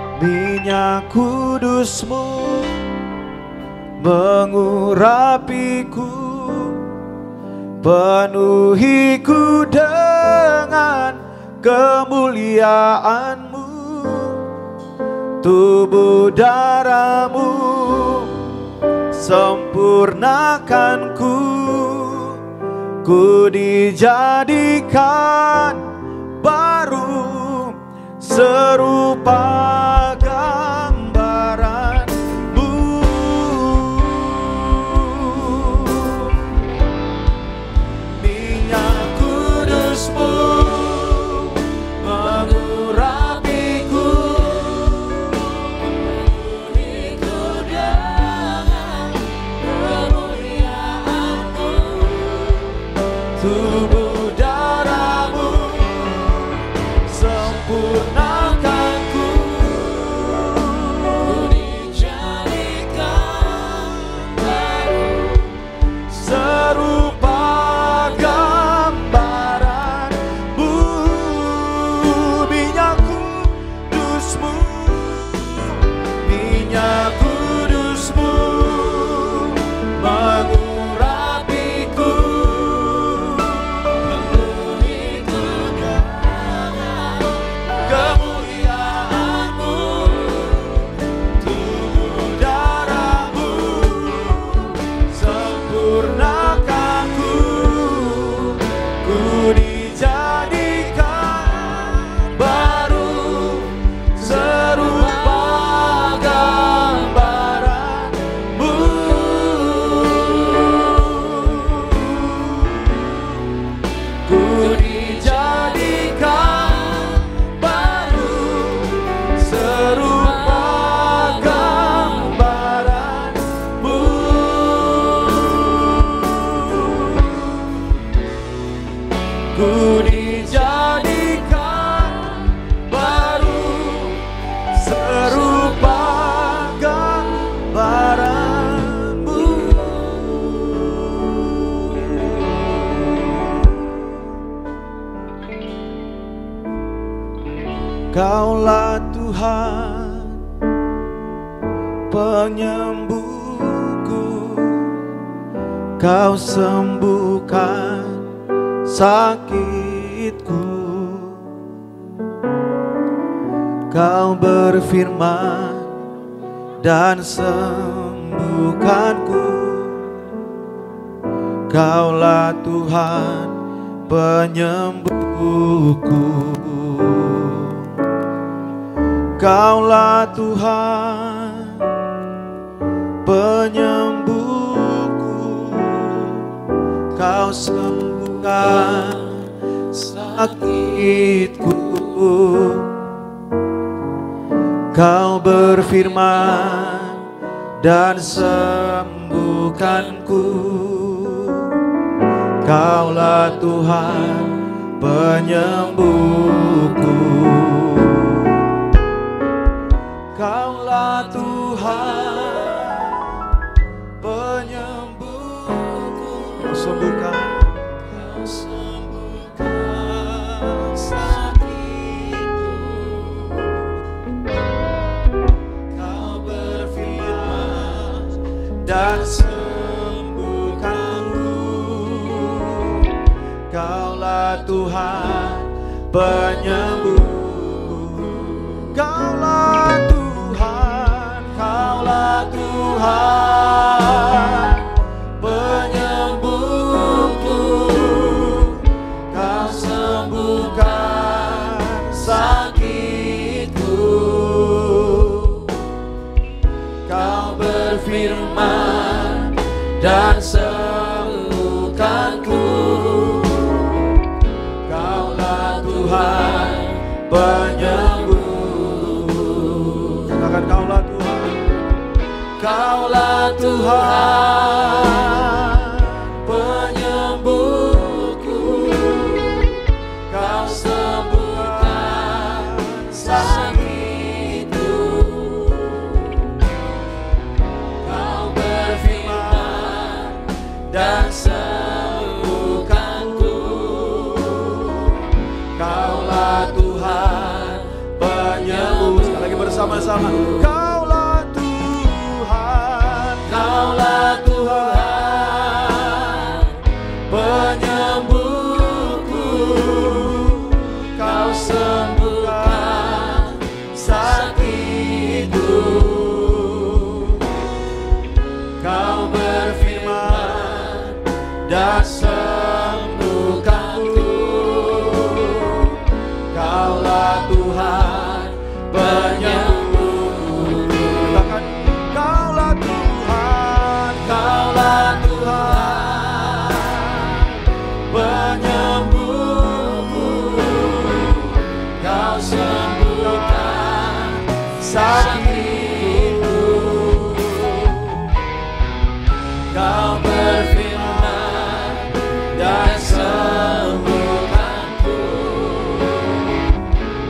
Minyak kudus-Mu mengurapiku, penuhiku dengan kemuliaan-Mu. Tubuh darah-Mu sempurnakanku, ku dijadikan baru serupa gambaran-Mu. Minyak kudus-Mu mengurapiku, penuhiku dengan kemuliaan-Mu. Tubuh darah-Mu sempurnakanku, ku dijadikan baru serupa gambaran-Mu. Minyak kudus-Mu, minyak kudus-Mu mengurapiku, penuhiku dengan kemuliaan-Mu. Tubuh darah-Mu sempurnakanku, ku dijadikan baru serupa gambaran-Mu. Ku dijadikan baru serupa gambaran-Mu. Ku dijadikan Kaulah Tuhan penyembuhku, Kau sembuhkan sakitku. Kau berfirman dan sembuhkanku. Kaulah Tuhan penyembuhku. Kaulah Tuhan penyembuhku, Kau sembuhkan sakitku. Kau berfirman dan sembuhkanku. Kaulah Tuhan penyembuhku. Kaulah Tuhan penyembuhku. Kau sembuhkan, Kau sembuhkan sakitku. Kau berfirman dan sembuhkanku. Kaulah Tuhan penyembuh. Kaulah Tuhan, Kaulah Tuhan penyembuhku. Kau sembuhkan sakitku. Kau berfirman dan sembuhkanku. Kaulah Tuhan penyembuh. Katakan Kaulah Tuhan. Kaulah Tuhan penyembuhku. Kau sembuhkan sakitku. Kau berfirman dan sembuhkanku. Kaulah Tuhan penyembuh. Sekali lagi bersama-sama. Kaulah Tuhan, Kaulah Tuhan penyembuhku. Kau sembuhkan sakitku. Kau berfirman dan sembuhkanku. Kaulah Tuhan penyembuh. Katakan Kaulah Tuhan, Kaulah Tuhan penyembuhku. Kau sembuhkan sakitku. Kau berfirman dan sembuhkanku.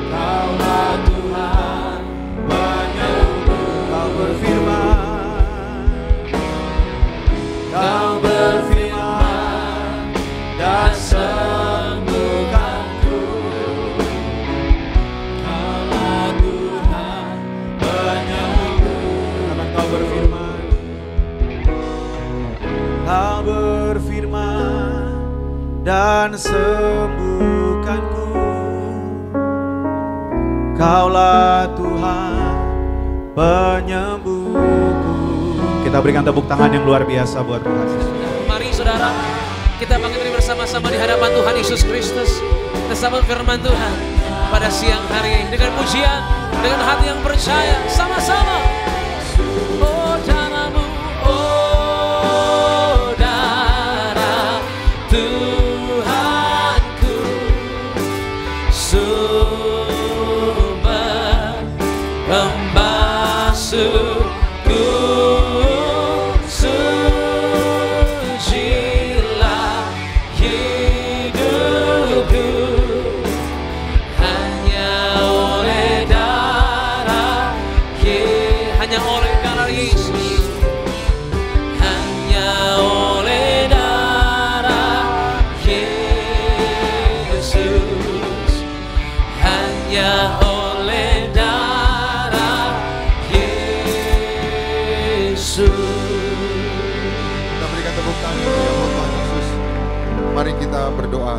Kaulah Tuhan penyembuh. Kau berfirman, Kau berfirman dan sembuhkanku. Kaulah Tuhan penyembuh. Katakan Kau berfirman. Kau berfirman dan sembuhkanku. Kaulah Tuhan penyembuhku. Kita berikan tepuk tangan yang luar biasa buat Tuhan. Mari saudara, kita bangkit bersama-sama di hadapan Tuhan Yesus Kristus. Kita sambut firman Tuhan pada siang hari ini dengan pujian, dengan hati yang percaya, sama-sama. Oh darahmu, oh darah Tuhanku, sumber pembasuhku. Sucilah hidupku hanya oleh darah Yesus. Mari kita berdoa.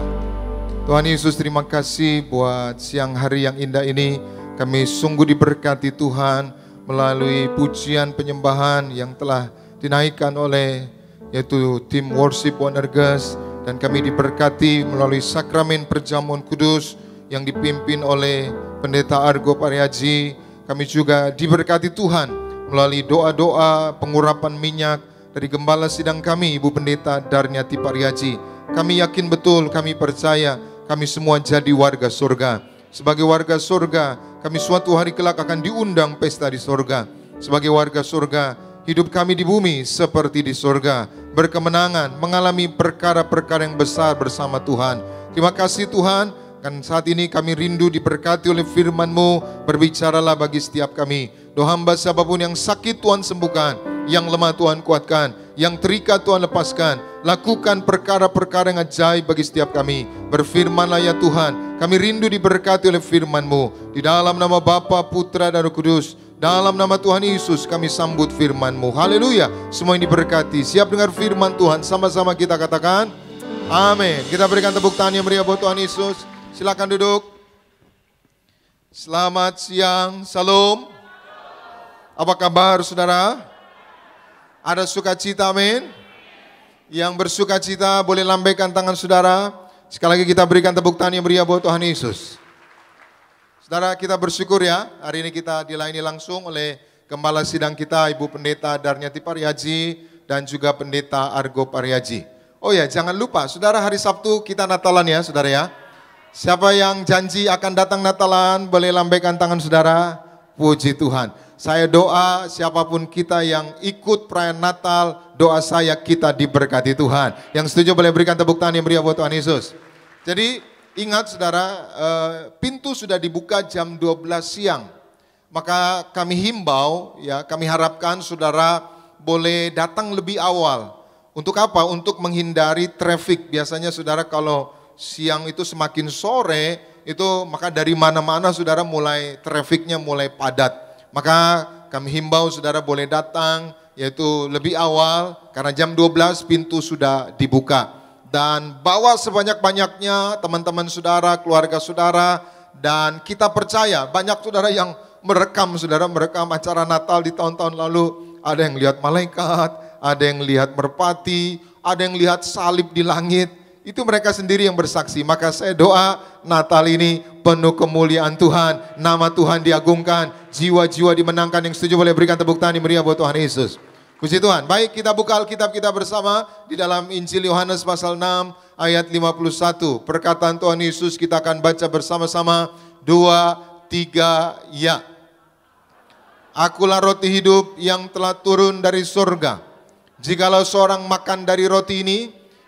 Tuhan Yesus, terima kasih buat siang hari yang indah ini. Kami sungguh diberkati Tuhan melalui pujian penyembahan yang telah dinaikkan oleh yaitu tim worship Wondergas, dan kami diberkati melalui sakramen perjamuan kudus yang dipimpin oleh Pendeta Argo Pariaji. Kami juga diberkati Tuhan melalui doa-doa pengurapan minyak dari Gembala Sidang kami, Ibu Pendeta Darniati Pariaji. Kami yakin betul, kami percaya kami semua jadi warga surga. Sebagai warga surga, kami suatu hari kelak akan diundang pesta di surga. Sebagai warga surga, hidup kami di bumi seperti di surga, berkemenangan, mengalami perkara-perkara yang besar bersama Tuhan. Terima kasih Tuhan, kan saat ini kami rindu diberkati oleh firman-Mu. Berbicaralah bagi setiap kami. Doa hamba siapapun yang sakit Tuhan sembuhkan, yang lemah Tuhan kuatkan, yang terikat Tuhan lepaskan. Lakukan perkara-perkara yang ajaib bagi setiap kami. Berfirmanlah ya Tuhan, kami rindu diberkati oleh firman-Mu. Di dalam nama Bapa, Putra, dan Roh Kudus, dalam nama Tuhan Yesus kami sambut firman-Mu. Haleluya. Semua yang diberkati, siap dengar firman Tuhan. Sama-sama kita katakan amin. Kita berikan tepuk tangan yang meriah buat Tuhan Yesus. Silakan duduk. Selamat siang, salam. Apa kabar saudara? Ada sukacita, amin. Yang bersukacita boleh lambaikan tangan saudara. Sekali lagi kita berikan tepuk tangan yang meriah buat Tuhan Yesus. Saudara, kita bersyukur ya, hari ini kita dilayani langsung oleh Gembala Sidang kita, Ibu Pendeta Darniati Pariaji, dan juga Pendeta Argo Pariaji. Oh ya, jangan lupa, saudara, hari Sabtu kita Natalan ya, saudara ya. Siapa yang janji akan datang Natalan, boleh lambaikan tangan saudara. Puji Tuhan. Saya doa siapapun kita yang ikut perayaan Natal, doa saya kita diberkati Tuhan. Yang setuju boleh berikan tepuk tangan yang meriah buat Tuhan Yesus. Jadi ingat saudara, pintu sudah dibuka jam 12 siang. Maka kami himbau, ya kami harapkan saudara boleh datang lebih awal. Untuk apa? Untuk menghindari traffic. Biasanya saudara kalau siang itu semakin sore, itu maka dari mana-mana saudara mulai trafficnya mulai padat. Maka kami himbau saudara boleh datang yaitu lebih awal karena jam 12 pintu sudah dibuka. Dan bawa sebanyak-banyaknya teman-teman saudara, keluarga saudara, dan kita percaya banyak saudara yang merekam acara Natal di tahun-tahun lalu. Ada yang lihat malaikat, ada yang lihat merpati, ada yang lihat salib di langit. Itu mereka sendiri yang bersaksi. Maka saya doa Natal ini penuh kemuliaan Tuhan, nama Tuhan diagungkan, jiwa-jiwa dimenangkan. Yang setuju boleh berikan tepuk tangan yang meriah buat Tuhan Yesus. Puji Tuhan. Baik, kita buka Alkitab kita bersama di dalam Injil Yohanes pasal 6 ayat 51. Perkataan Tuhan Yesus kita akan baca bersama-sama. 2, 3, ya. Akulah roti hidup yang telah turun dari surga. Jikalau seorang makan dari roti ini,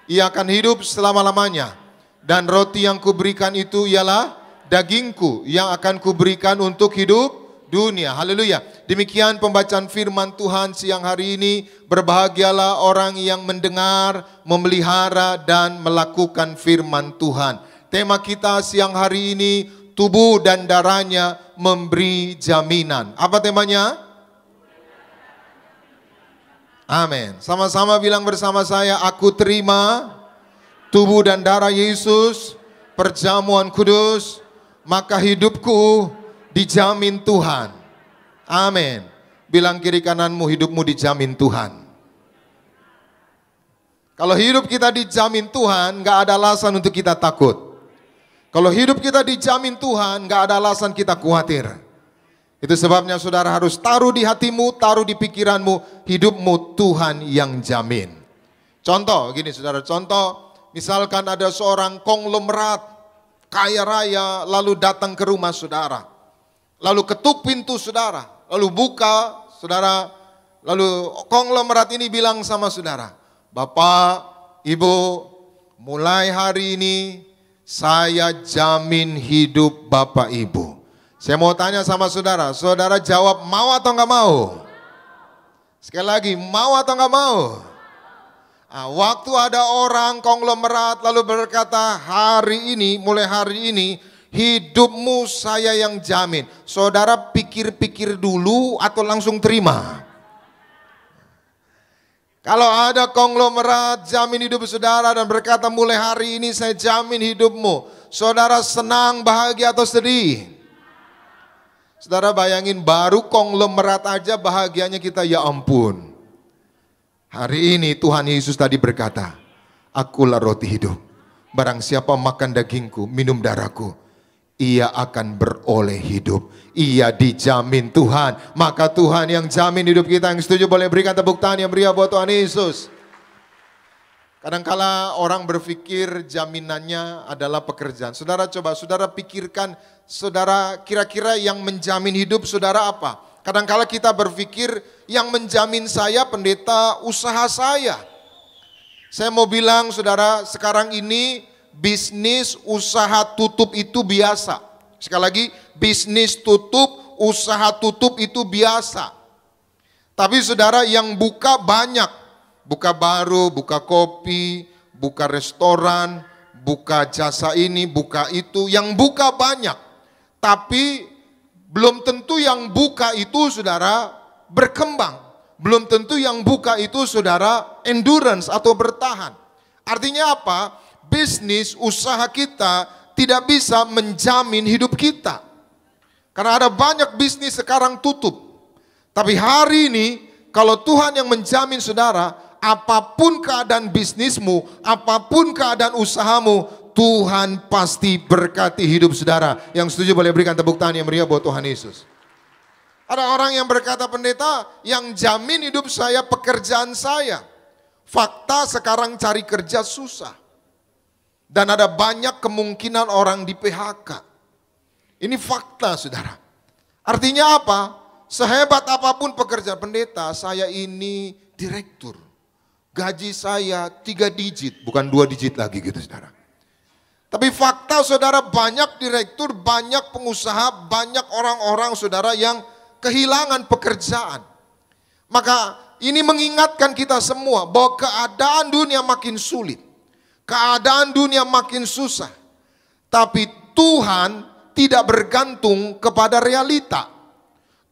ia akan hidup selama-lamanya. Dan roti yang kuberikan itu ialah dagingku yang akan kuberikan untuk hidup dunia. Haleluya. Demikian pembacaan firman Tuhan siang hari ini. Berbahagialah orang yang mendengar, memelihara, dan melakukan firman Tuhan. Tema kita siang hari ini, tubuh dan darahnya memberi jaminan. Apa temanya? Amin. Sama-sama bilang bersama saya, aku terima tubuh dan darah Yesus, perjamuan kudus, maka hidupku dijamin Tuhan. Amin. Bilang kiri kananmu, hidupmu dijamin Tuhan. Kalau hidup kita dijamin Tuhan, gak ada alasan untuk kita takut. Kalau hidup kita dijamin Tuhan, gak ada alasan kita khawatir. Itu sebabnya saudara harus taruh di hatimu, taruh di pikiranmu, hidupmu Tuhan yang jamin. Contoh gini saudara, contoh misalkan ada seorang konglomerat kaya raya lalu datang ke rumah saudara. Lalu ketuk pintu saudara, lalu buka saudara, lalu konglomerat ini bilang sama saudara, Bapak, Ibu, mulai hari ini saya jamin hidup Bapak Ibu. Saya mau tanya sama saudara, saudara jawab mau atau enggak mau? Sekali lagi, mau atau enggak mau? Nah, waktu ada orang konglomerat lalu berkata, hari ini, mulai hari ini, hidupmu saya yang jamin. Saudara pikir-pikir dulu atau langsung terima? Kalau ada konglomerat jamin hidup saudara dan berkata mulai hari ini saya jamin hidupmu. Saudara senang, bahagia atau sedih? Saudara bayangin baru konglomerat aja bahagianya kita, ya ampun. Hari ini Tuhan Yesus tadi berkata, akulah roti hidup. Barang siapa makan dagingku, minum darahku, ia akan beroleh hidup. Ia dijamin Tuhan. Maka Tuhan yang jamin hidup kita. Yang setuju boleh berikan tepuk tangan yang meriah buat Tuhan Yesus. Kadangkala orang berpikir jaminannya adalah pekerjaan. Saudara coba, saudara pikirkan, saudara kira-kira yang menjamin hidup saudara apa? Kadangkala kita berpikir yang menjamin saya pendeta usaha saya. Saya mau bilang saudara, sekarang ini bisnis usaha tutup itu biasa. Sekali lagi, bisnis tutup, usaha tutup itu biasa. Tapi saudara yang buka banyak. Buka baru, buka kopi, buka restoran, buka jasa ini, buka itu. Yang buka banyak. Tapi belum tentu yang buka itu saudara berkembang. Belum tentu yang buka itu saudara endurance atau bertahan. Artinya apa? Bisnis, usaha kita tidak bisa menjamin hidup kita. Karena ada banyak bisnis sekarang tutup. Tapi hari ini kalau Tuhan yang menjamin saudara, apapun keadaan bisnismu, apapun keadaan usahamu, Tuhan pasti berkati hidup saudara. Yang setuju boleh berikan tepuk tangan yang meriah buat Tuhan Yesus. Ada orang yang berkata, pendeta, yang jamin hidup saya pekerjaan saya. Fakta sekarang cari kerja susah. Dan ada banyak kemungkinan orang di PHK. Ini fakta saudara. Artinya apa? Sehebat apapun pekerjaan pendeta, saya ini direktur. Gaji saya 3 digit, bukan 2 digit lagi gitu saudara. Tapi fakta saudara, banyak direktur, banyak pengusaha, banyak orang-orang saudara yang kehilangan pekerjaan. Maka ini mengingatkan kita semua bahwa keadaan dunia makin sulit. Keadaan dunia makin susah. Tapi Tuhan tidak bergantung kepada realita.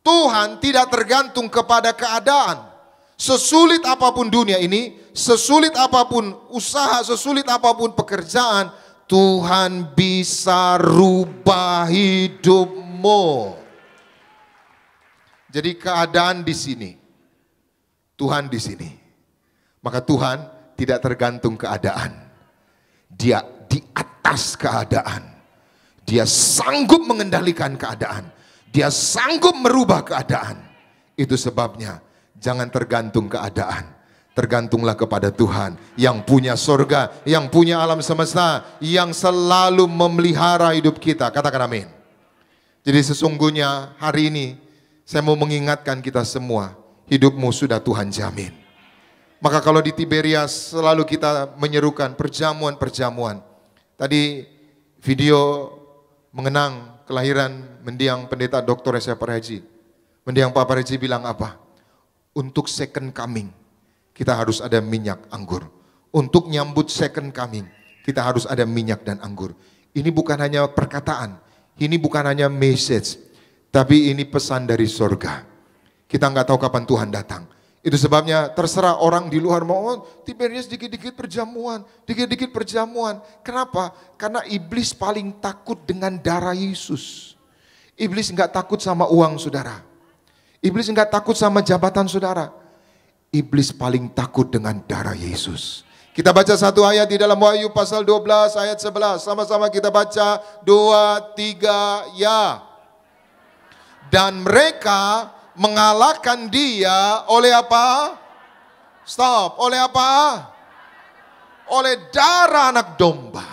Tuhan tidak tergantung kepada keadaan. Sesulit apapun dunia ini, sesulit apapun usaha, sesulit apapun pekerjaan, Tuhan bisa rubah hidupmu. Jadi keadaan di sini, Tuhan di sini. Maka Tuhan tidak tergantung keadaan. Dia di atas keadaan. Dia sanggup mengendalikan keadaan. Dia sanggup merubah keadaan. Itu sebabnya jangan tergantung keadaan. Tergantunglah kepada Tuhan yang punya surga, yang punya alam semesta, yang selalu memelihara hidup kita. Katakan amin. Jadi sesungguhnya hari ini saya mau mengingatkan kita semua, hidupmu sudah Tuhan jamin. Maka kalau di Tiberias selalu kita menyerukan perjamuan-perjamuan. Tadi video mengenang kelahiran mendiang pendeta Dr. Yesaya Paryaji. Mendiang Pak Paryaji bilang apa? Untuk second coming kita harus ada minyak anggur. Untuk nyambut second coming kita harus ada minyak dan anggur. Ini bukan hanya perkataan, ini bukan hanya message, tapi ini pesan dari surga. Kita nggak tahu kapan Tuhan datang. Itu sebabnya terserah orang di luar mau, Tiberias dikit-dikit perjamuan, dikit-dikit perjamuan. Kenapa? Karena iblis paling takut dengan darah Yesus. Iblis nggak takut sama uang saudara. Iblis nggak takut sama jabatan saudara. Iblis paling takut dengan darah Yesus. Kita baca satu ayat di dalam Wahyu pasal 12 ayat 11. Sama-sama kita baca 2, 3, ya. Dan mereka mengalahkan dia oleh apa? Stop. Oleh apa? Oleh darah anak domba.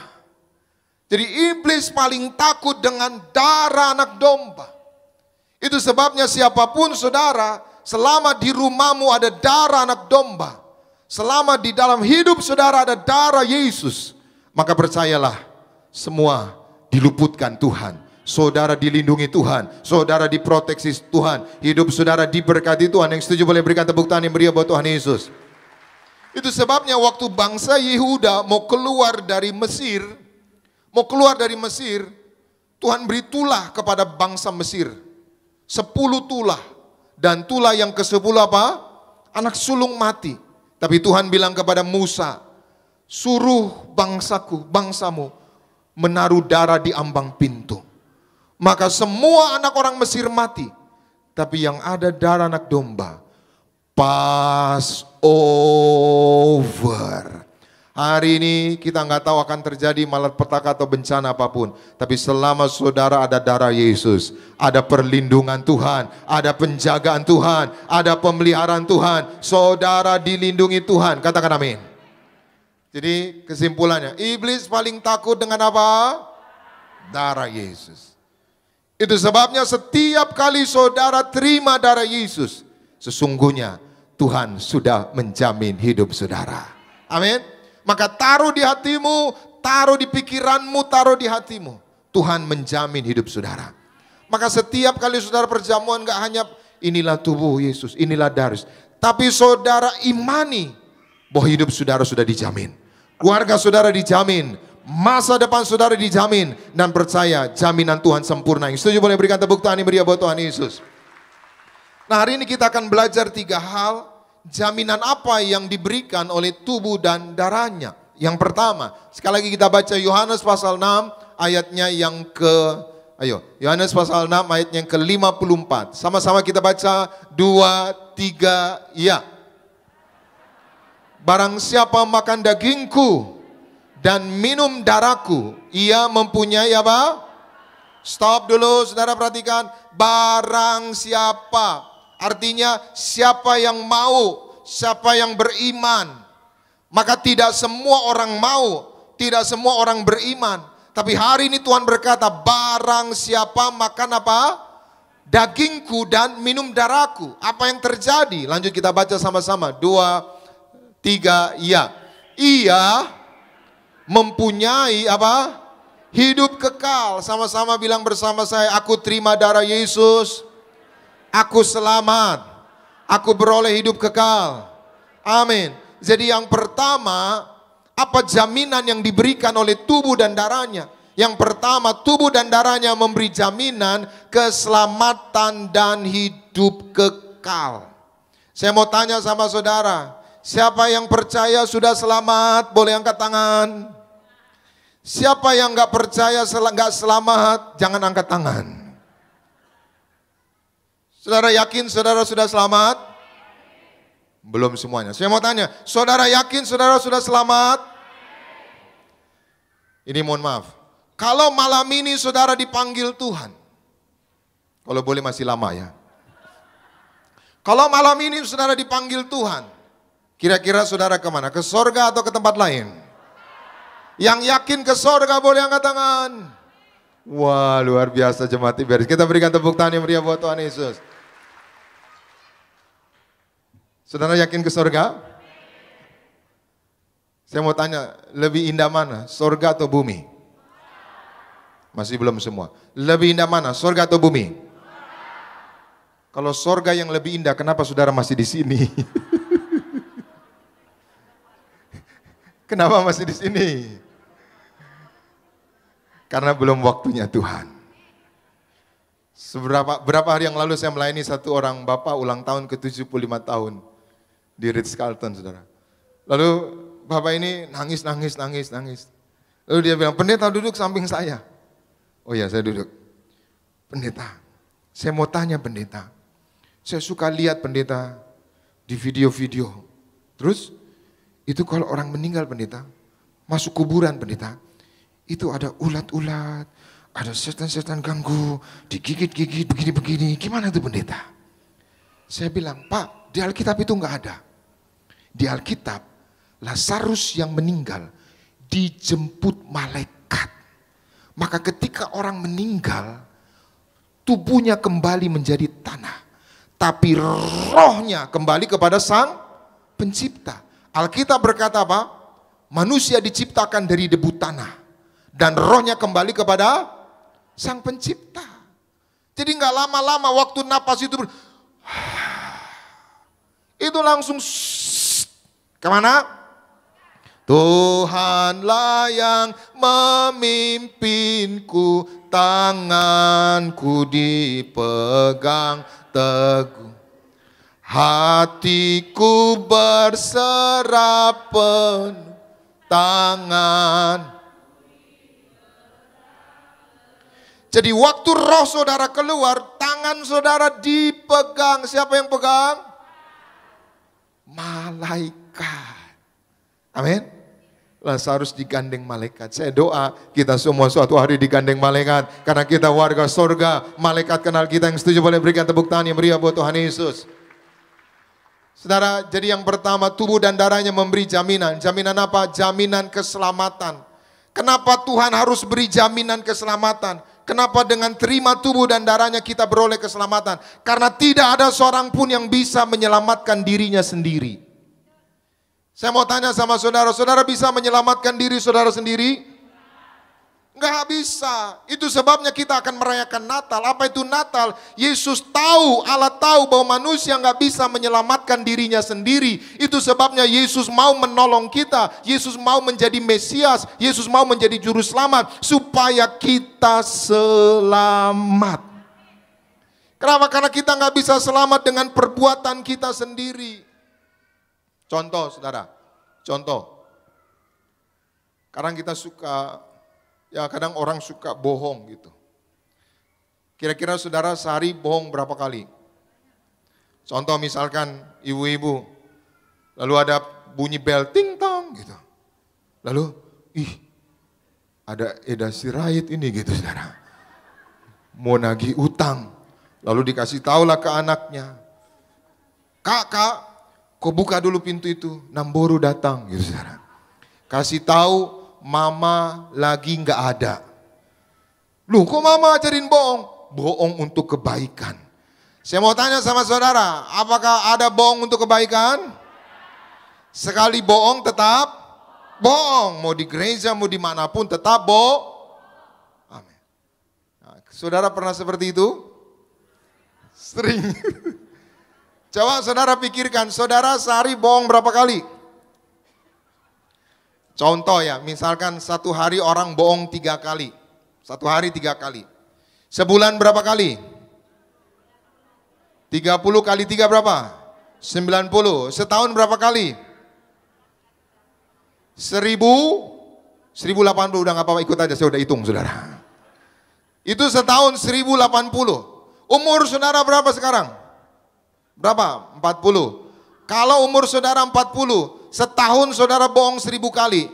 Jadi iblis paling takut dengan darah anak domba. Itu sebabnya siapapun saudara, selama di rumahmu ada darah anak domba, selama di dalam hidup saudara ada darah Yesus, maka percayalah semua diluputkan Tuhan. Saudara dilindungi Tuhan, saudara diproteksi Tuhan, hidup saudara diberkati Tuhan. Yang setuju boleh berikan tepuk tangan yang meriah buat Tuhan Yesus. Itu sebabnya waktu bangsa Yehuda mau keluar dari Mesir, Tuhan beri tulah kepada bangsa Mesir. 10 tulah. Dan tulah yang ke-10 apa? Anak sulung mati. Tapi Tuhan bilang kepada Musa, suruh bangsamu menaruh darah di ambang pintu. Maka semua anak orang Mesir mati. Tapi yang ada darah anak domba. Passover. Hari ini kita nggak tahu akan terjadi malapetaka atau bencana apapun. Tapi selama saudara ada darah Yesus, ada perlindungan Tuhan, ada penjagaan Tuhan, ada pemeliharaan Tuhan. Saudara dilindungi Tuhan. Katakan amin. Jadi kesimpulannya, iblis paling takut dengan apa? Darah Yesus. Itu sebabnya setiap kali saudara terima darah Yesus, sesungguhnya Tuhan sudah menjamin hidup saudara. Amin. Maka taruh di hatimu, taruh di pikiranmu, taruh di hatimu. Tuhan menjamin hidup saudara. Maka setiap kali saudara perjamuan gak hanya inilah tubuh Yesus, inilah darah. Tapi saudara imani bahwa hidup saudara sudah dijamin. Keluarga saudara dijamin. Masa depan saudara dijamin. Dan percaya jaminan Tuhan sempurna. Yang setuju boleh berikan tepuk tangan yang meriah buat Tuhan Yesus. Nah, hari ini kita akan belajar 3 hal. Jaminan apa yang diberikan oleh tubuh dan darahnya. Yang pertama, sekali lagi kita baca Yohanes pasal 6 ayatnya yang Yohanes pasal 6 ayatnya yang ke-54. Sama-sama kita baca 2, 3, ya. Barang siapa makan dagingku dan minum darahku, ia mempunyai apa? Stop dulu, saudara perhatikan. Barang siapa. Artinya siapa yang mau, siapa yang beriman. Maka tidak semua orang mau, tidak semua orang beriman. Tapi hari ini Tuhan berkata, barang siapa makan apa? Dagingku dan minum darahku. Apa yang terjadi? Lanjut kita baca sama-sama. 2, 3, ya. Ia mempunyai apa? Hidup kekal. Sama-sama bilang bersama saya, aku terima darah Yesus. Aku selamat, aku beroleh hidup kekal. Amin. Jadi yang pertama, apa jaminan yang diberikan oleh tubuh dan darahnya? Yang pertama, tubuh dan darahnya memberi jaminan keselamatan dan hidup kekal. Saya mau tanya sama saudara, siapa yang percaya sudah selamat? Boleh angkat tangan. Siapa yang nggak percaya nggak selamat? Jangan angkat tangan. Saudara yakin saudara sudah selamat? Belum semuanya. Saya mau tanya, saudara yakin saudara sudah selamat? Ini mohon maaf. Kalau malam ini saudara dipanggil Tuhan, kalau boleh masih lama ya. Kalau malam ini saudara dipanggil Tuhan, kira-kira saudara kemana? Ke sorga atau ke tempat lain? Yang yakin ke sorga boleh angkat tangan. Wah, luar biasa jemaat Tiberias. Kita berikan tepuk tangan yang meriah buat Tuhan Yesus. Saudara yakin ke sorga? Saya mau tanya, lebih indah mana? Sorga atau bumi? Masih belum semua. Lebih indah mana? Sorga atau bumi? Kalau sorga yang lebih indah, kenapa saudara masih di sini? Kenapa masih di sini? Karena belum waktunya Tuhan. Berapa hari yang lalu saya melayani satu orang bapak ulang tahun ke-75 tahun di Ritz-Carlton, saudara. Lalu bapak ini nangis. Lalu dia bilang, pendeta duduk samping saya. Oh ya, saya duduk. Pendeta, saya mau tanya pendeta. Saya suka lihat pendeta di video-video. Terus, itu kalau orang meninggal pendeta, masuk kuburan pendeta, itu ada ulat-ulat, ada setan-setan ganggu, digigit-gigit begini-begini. Gimana itu pendeta? Saya bilang, Pak, di Alkitab itu enggak ada. Di Alkitab, Lazarus yang meninggal dijemput malaikat. Maka ketika orang meninggal, tubuhnya kembali menjadi tanah. Tapi rohnya kembali kepada Sang Pencipta. Alkitab berkata apa? Manusia diciptakan dari debu tanah. Dan rohnya kembali kepada Sang Pencipta. Jadi nggak lama-lama waktu napas itu itu langsung kemana? Tuhanlah yang memimpinku, tanganku dipegang teguh. hatiku berserah penuh tangan. Jadi waktu roh saudara keluar, tangan saudara dipegang. Siapa yang pegang? Malaikat. Amin. Lazarus digandeng malaikat. Saya doa kita semua suatu hari digandeng malaikat. Karena kita warga surga. Malaikat kenal kita. Yang setuju boleh berikan tepuk tangan yang meriah buat Tuhan Yesus. Saudara, jadi yang pertama tubuh dan darahnya memberi jaminan. Jaminan apa? Jaminan keselamatan. Kenapa Tuhan harus beri jaminan keselamatan? Kenapa dengan terima tubuh dan darahnya kita beroleh keselamatan? Karena tidak ada seorang pun yang bisa menyelamatkan dirinya sendiri. Saya mau tanya sama saudara, saudara bisa menyelamatkan diri saudara sendiri? Enggak bisa. Itu sebabnya kita akan merayakan Natal. Apa itu Natal? Yesus tahu, Allah tahu bahwa manusia enggak bisa menyelamatkan dirinya sendiri. Itu sebabnya Yesus mau menolong kita. Yesus mau menjadi Mesias. Yesus mau menjadi juru selamat supaya kita selamat. Kenapa? Karena kita enggak bisa selamat dengan perbuatan kita sendiri. Contoh, saudara. Contoh. Kadang kita suka kadang orang suka bohong gitu. Kira-kira saudara sehari bohong berapa kali? Contoh misalkan ibu-ibu, lalu ada bunyi bel ting tong gitu. Lalu, ada Eda Sirait ini gitu saudara. Mau nagih utang. Lalu dikasih tahulah ke anaknya. Kak, kau buka dulu pintu itu, Namboru datang gitu saudara. Kasih tahu mama lagi nggak ada. Loh, kok mama ajarin bohong? Bohong untuk kebaikan. Saya mau tanya sama saudara, apakah ada bohong untuk kebaikan? Sekali bohong tetap bohong. Mau di gereja, mau dimanapun tetap bohong. Amin. Nah, saudara pernah seperti itu? Sering. Coba saudara pikirkan, saudara sehari bohong berapa kali? Contoh ya, misalkan satu hari orang bohong 3 kali. Satu hari 3 kali. Sebulan berapa kali? 30 kali 3 berapa? 90. Setahun berapa kali? 1080, udah gak apa-apa ikut aja, saya udah hitung saudara. Itu setahun 1080. Umur saudara berapa sekarang? Berapa? 40. Kalau umur saudara 40, setahun saudara bohong 1000 kali.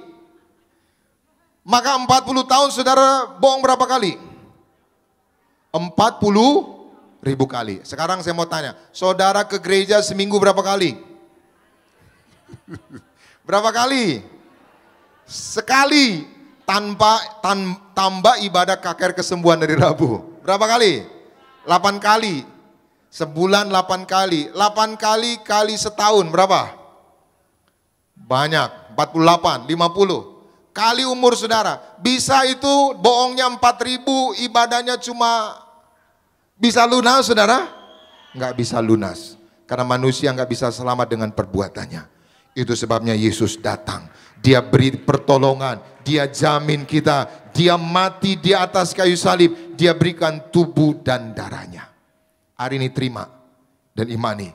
Maka 40 tahun saudara bohong berapa kali? 40.000 kali. Sekarang saya mau tanya, saudara ke gereja seminggu berapa kali? Berapa kali? Sekali. Tambah ibadah KKR kesembuhan dari Rabu. Berapa kali? 8 kali. Sebulan 8 kali. 8 kali kali setahun berapa? Banyak, 48, 50. Kali umur saudara. Bisa itu bohongnya 4.000, ibadahnya cuma bisa lunas saudara? Enggak bisa lunas. Karena manusia enggak bisa selamat dengan perbuatannya. Itu sebabnya Yesus datang. Dia beri pertolongan. Dia jamin kita. Dia mati di atas kayu salib. Dia berikan tubuh dan darahnya. Hari ini terima dan imani.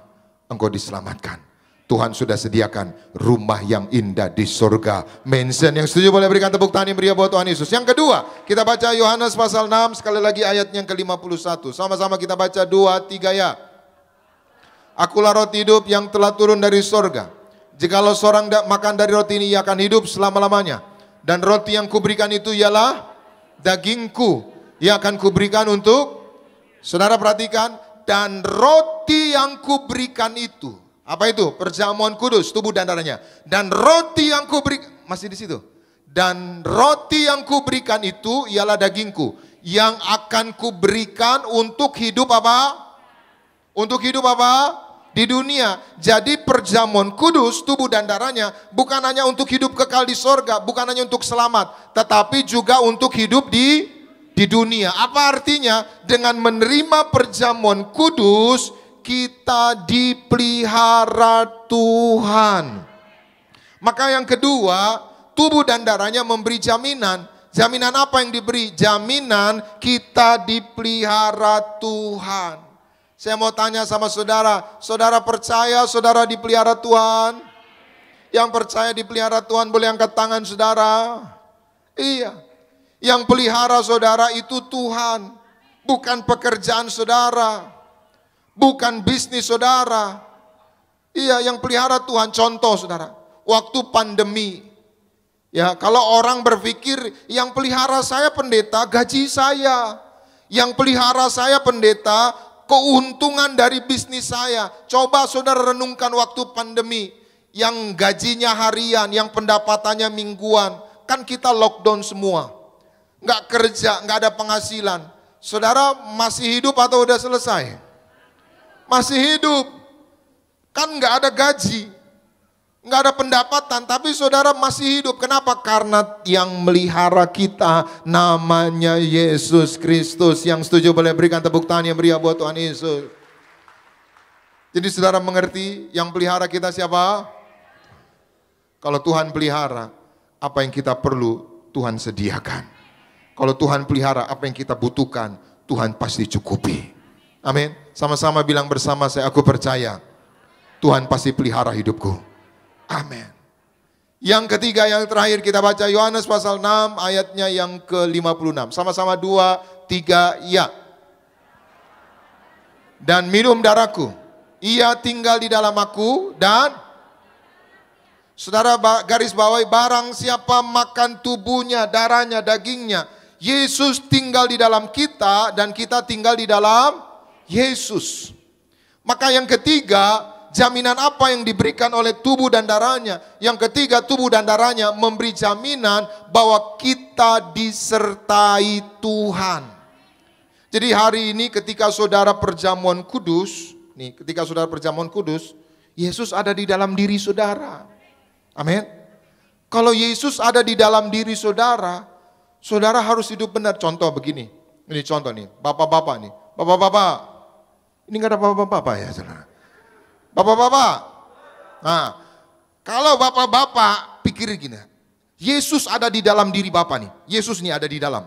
Engkau diselamatkan. Tuhan sudah sediakan rumah yang indah di surga. Mention yang setuju boleh berikan tepuk tangan yang meriah buat Tuhan Yesus. Yang kedua, kita baca Yohanes pasal 6 sekali lagi ayat yang ke-51. Sama-sama kita baca 2, 3 ya. Akulah roti hidup yang telah turun dari surga. Jikalau seorang makan dari roti ini ia akan hidup selama-lamanya. Dan roti yang kuberikan itu ialah dagingku. Ia akan kuberikan untuk, saudara perhatikan, dan roti yang kuberikan itu. Apa itu? Perjamuan kudus, tubuh dan darahnya. Dan roti yang kuberikan, masih di situ. Dan roti yang kuberikan itu ialah dagingku. Yang akan kuberikan untuk hidup apa? Untuk hidup apa? Di dunia. Jadi perjamuan kudus, tubuh dan darahnya bukan hanya untuk hidup kekal di sorga. Bukan hanya untuk selamat. Tetapi juga untuk hidup di dunia. Apa artinya? Dengan menerima perjamuan kudus, kita dipelihara Tuhan. Maka yang kedua, tubuh dan darahnya memberi jaminan. Jaminan apa yang diberi? Jaminan kita dipelihara Tuhan. Saya mau tanya sama saudara, saudara percaya saudara dipelihara Tuhan? Yang percaya dipelihara Tuhan boleh angkat tangan saudara. Iya. Yang pelihara saudara itu Tuhan, bukan pekerjaan saudara, bukan bisnis saudara. Iya, yang pelihara Tuhan. Contoh saudara, waktu pandemi, ya kalau orang berpikir yang pelihara saya pendeta, gaji saya. Yang pelihara saya pendeta, keuntungan dari bisnis saya. Coba saudara renungkan waktu pandemi, yang gajinya harian, yang pendapatannya mingguan, kan kita lockdown semua, nggak kerja, nggak ada penghasilan. Saudara masih hidup atau udah selesai? Masih hidup, kan nggak ada gaji, nggak ada pendapatan, tapi saudara masih hidup. Kenapa? Karena yang melihara kita namanya Yesus Kristus. Yang setuju boleh berikan tepuk tangan yang meriah buat Tuhan Yesus. Jadi saudara mengerti yang pelihara kita siapa? Kalau Tuhan pelihara, apa yang kita perlu Tuhan sediakan. Kalau Tuhan pelihara, apa yang kita butuhkan Tuhan pasti cukupi. Amin. Sama-sama bilang bersama saya, aku percaya Tuhan pasti pelihara hidupku. Amin. Yang ketiga, yang terakhir kita baca Yohanes pasal 6 ayatnya yang ke-56. Sama-sama 2, 3, ya. Dan minum darahku, ia tinggal di dalam aku dan saudara garis bawahi, barang siapa makan tubuhnya, darahnya, dagingnya, Yesus tinggal di dalam kita dan kita tinggal di dalam Yesus. Maka yang ketiga, jaminan apa yang diberikan oleh tubuh dan darahnya? Yang ketiga, tubuh dan darahnya memberi jaminan bahwa kita disertai Tuhan. Jadi hari ini ketika saudara perjamuan kudus, ketika saudara perjamuan kudus, Yesus ada di dalam diri saudara. Amin. Kalau Yesus ada di dalam diri saudara, saudara harus hidup benar. Contoh begini, ini contoh nih, bapak-bapak nih, bapak-bapak, ini nggak ada bapak-bapak ya saudara. Bapak-bapak, nah kalau bapak-bapak pikir gini, Yesus ada di dalam diri bapak nih, Yesus nih ada di dalam.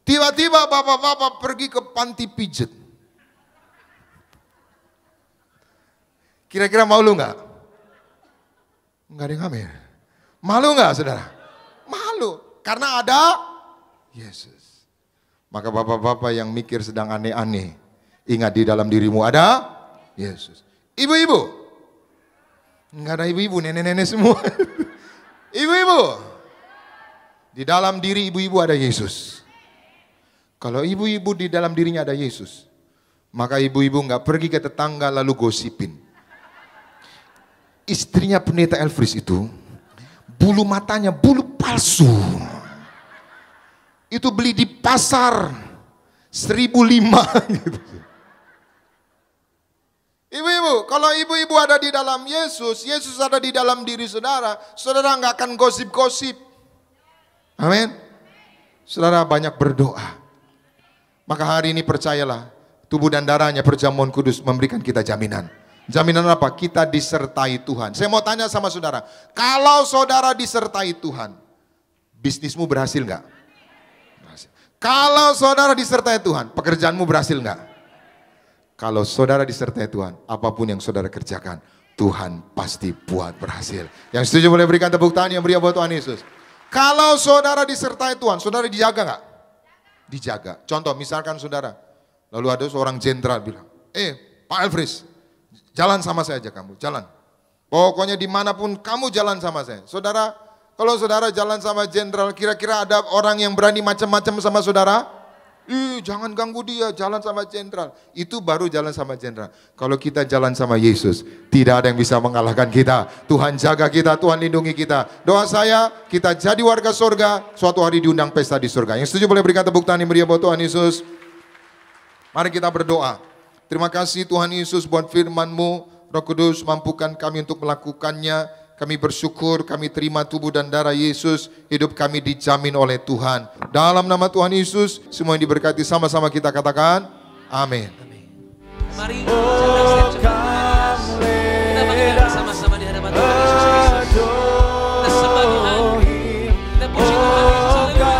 Tiba-tiba bapak-bapak pergi ke panti pijat. Kira-kira mau lu nggak? Enggak ada yang hamil. Malu enggak saudara? Malu. Karena ada Yesus. Maka bapak-bapak yang mikir sedang aneh-aneh, ingat di dalam dirimu ada Yesus. Ibu-ibu. Enggak ada ibu-ibu, nenek-nenek semua. Ibu-ibu. Di dalam diri ibu-ibu ada Yesus. Kalau ibu-ibu di dalam dirinya ada Yesus, maka ibu-ibu enggak pergi ke tetangga lalu gosipin. Istrinya pendeta Elfris itu, bulu matanya bulu palsu. Itu beli di pasar 1.005 gitu. Ibu-ibu, kalau ibu-ibu ada di dalam Yesus, Yesus ada di dalam diri saudara, saudara nggak akan gosip-gosip. Amin. Saudara banyak berdoa. Maka hari ini percayalah, tubuh dan darahnya perjamuan kudus memberikan kita jaminan. Jaminan apa? Kita disertai Tuhan. Saya mau tanya sama saudara, kalau saudara disertai Tuhan, bisnismu berhasil nggak? Berhasil. Kalau saudara disertai Tuhan, pekerjaanmu berhasil nggak? Kalau saudara disertai Tuhan, apapun yang saudara kerjakan, Tuhan pasti buat berhasil. Yang setuju boleh berikan tepuk tangan yang meriah buat Tuhan Yesus. Kalau saudara disertai Tuhan, saudara dijaga nggak? Dijaga. Contoh, misalkan saudara, lalu ada seorang jenderal bilang, Pak Elfris, jalan sama saya aja kamu, jalan. Pokoknya dimanapun kamu jalan sama saya. Saudara, kalau saudara jalan sama jenderal, kira-kira ada orang yang berani macam-macam sama saudara? Jangan ganggu dia, jalan sama jenderal. Itu baru jalan sama jenderal. Kalau kita jalan sama Yesus, tidak ada yang bisa mengalahkan kita. Tuhan jaga kita, Tuhan lindungi kita. Doa saya, kita jadi warga surga, suatu hari diundang pesta di surga. Yang setuju boleh berikan tepuk tangan yang meriah buat Tuhan Yesus. Mari kita berdoa. Terima kasih Tuhan Yesus buat firman-Mu. Roh Kudus mampukan kami untuk melakukannya. Kami bersyukur, kami terima tubuh dan darah Yesus. Hidup kami dijamin oleh Tuhan. Dalam nama Tuhan Yesus, semua yang diberkati sama-sama kita katakan, amin. Mari kita bangkit bersama-sama di hadapan Tuhan Yesus Kristus. Kita sembah Tuhan. Kita puji Tuhan Yesus. Haleluya.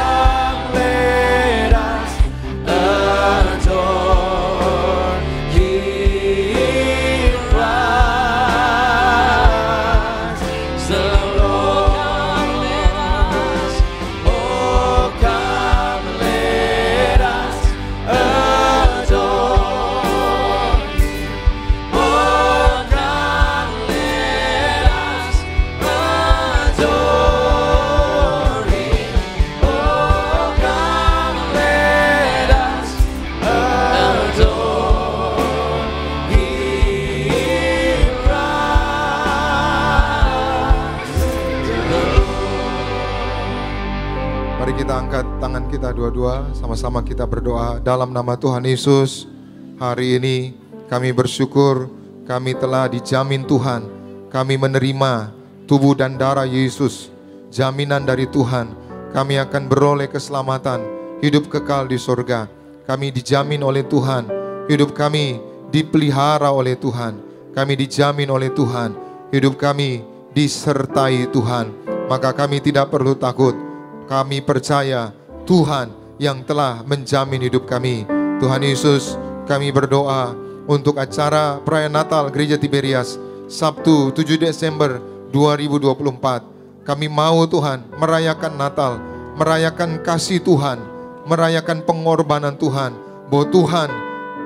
kita dua-dua sama-sama kita berdoa dalam nama Tuhan Yesus. Hari ini kami bersyukur kami telah dijamin Tuhan. Kami menerima tubuh dan darah Yesus, jaminan dari Tuhan. Kami akan beroleh keselamatan, hidup kekal di surga. Kami dijamin oleh Tuhan, hidup kami dipelihara oleh Tuhan. Kami dijamin oleh Tuhan, hidup kami disertai Tuhan. Maka kami tidak perlu takut. Kami percaya Tuhan yang telah menjamin hidup kami. Tuhan Yesus, kami berdoa untuk acara perayaan Natal Gereja Tiberias Sabtu 7 Desember 2024. Kami mau Tuhan merayakan Natal, merayakan kasih Tuhan, merayakan pengorbanan Tuhan, bahwa Tuhan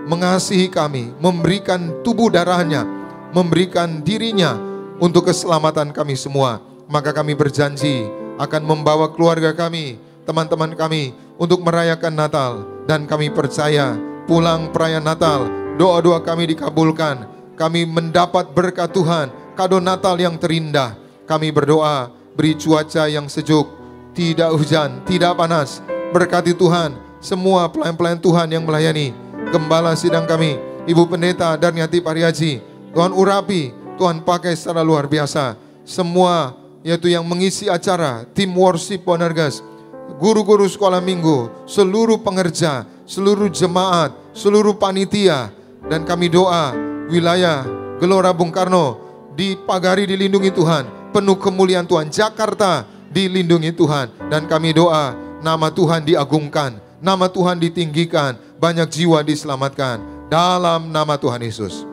mengasihi kami, memberikan tubuh darahnya, memberikan dirinya untuk keselamatan kami semua. Maka kami berjanji akan membawa keluarga kami, teman-teman kami untuk merayakan Natal. Dan kami percaya pulang perayaan Natal, doa-doa kami dikabulkan. Kami mendapat berkat Tuhan, kado Natal yang terindah. Kami berdoa, beri cuaca yang sejuk, tidak hujan, tidak panas. Berkati Tuhan semua pelayan-pelayan Tuhan yang melayani. Gembala sidang kami, Ibu Pendeta Darniati Pariaji, Tuhan urapi, Tuhan pakai secara luar biasa. Semua yaitu yang mengisi acara, tim worship Bonergas, guru-guru sekolah minggu, seluruh pengerja, seluruh jemaat, seluruh panitia. Dan kami doa wilayah Gelora Bung Karno dipagari, dilindungi Tuhan, penuh kemuliaan Tuhan. Jakarta dilindungi Tuhan. Dan kami doa nama Tuhan diagungkan, nama Tuhan ditinggikan, banyak jiwa diselamatkan dalam nama Tuhan Yesus.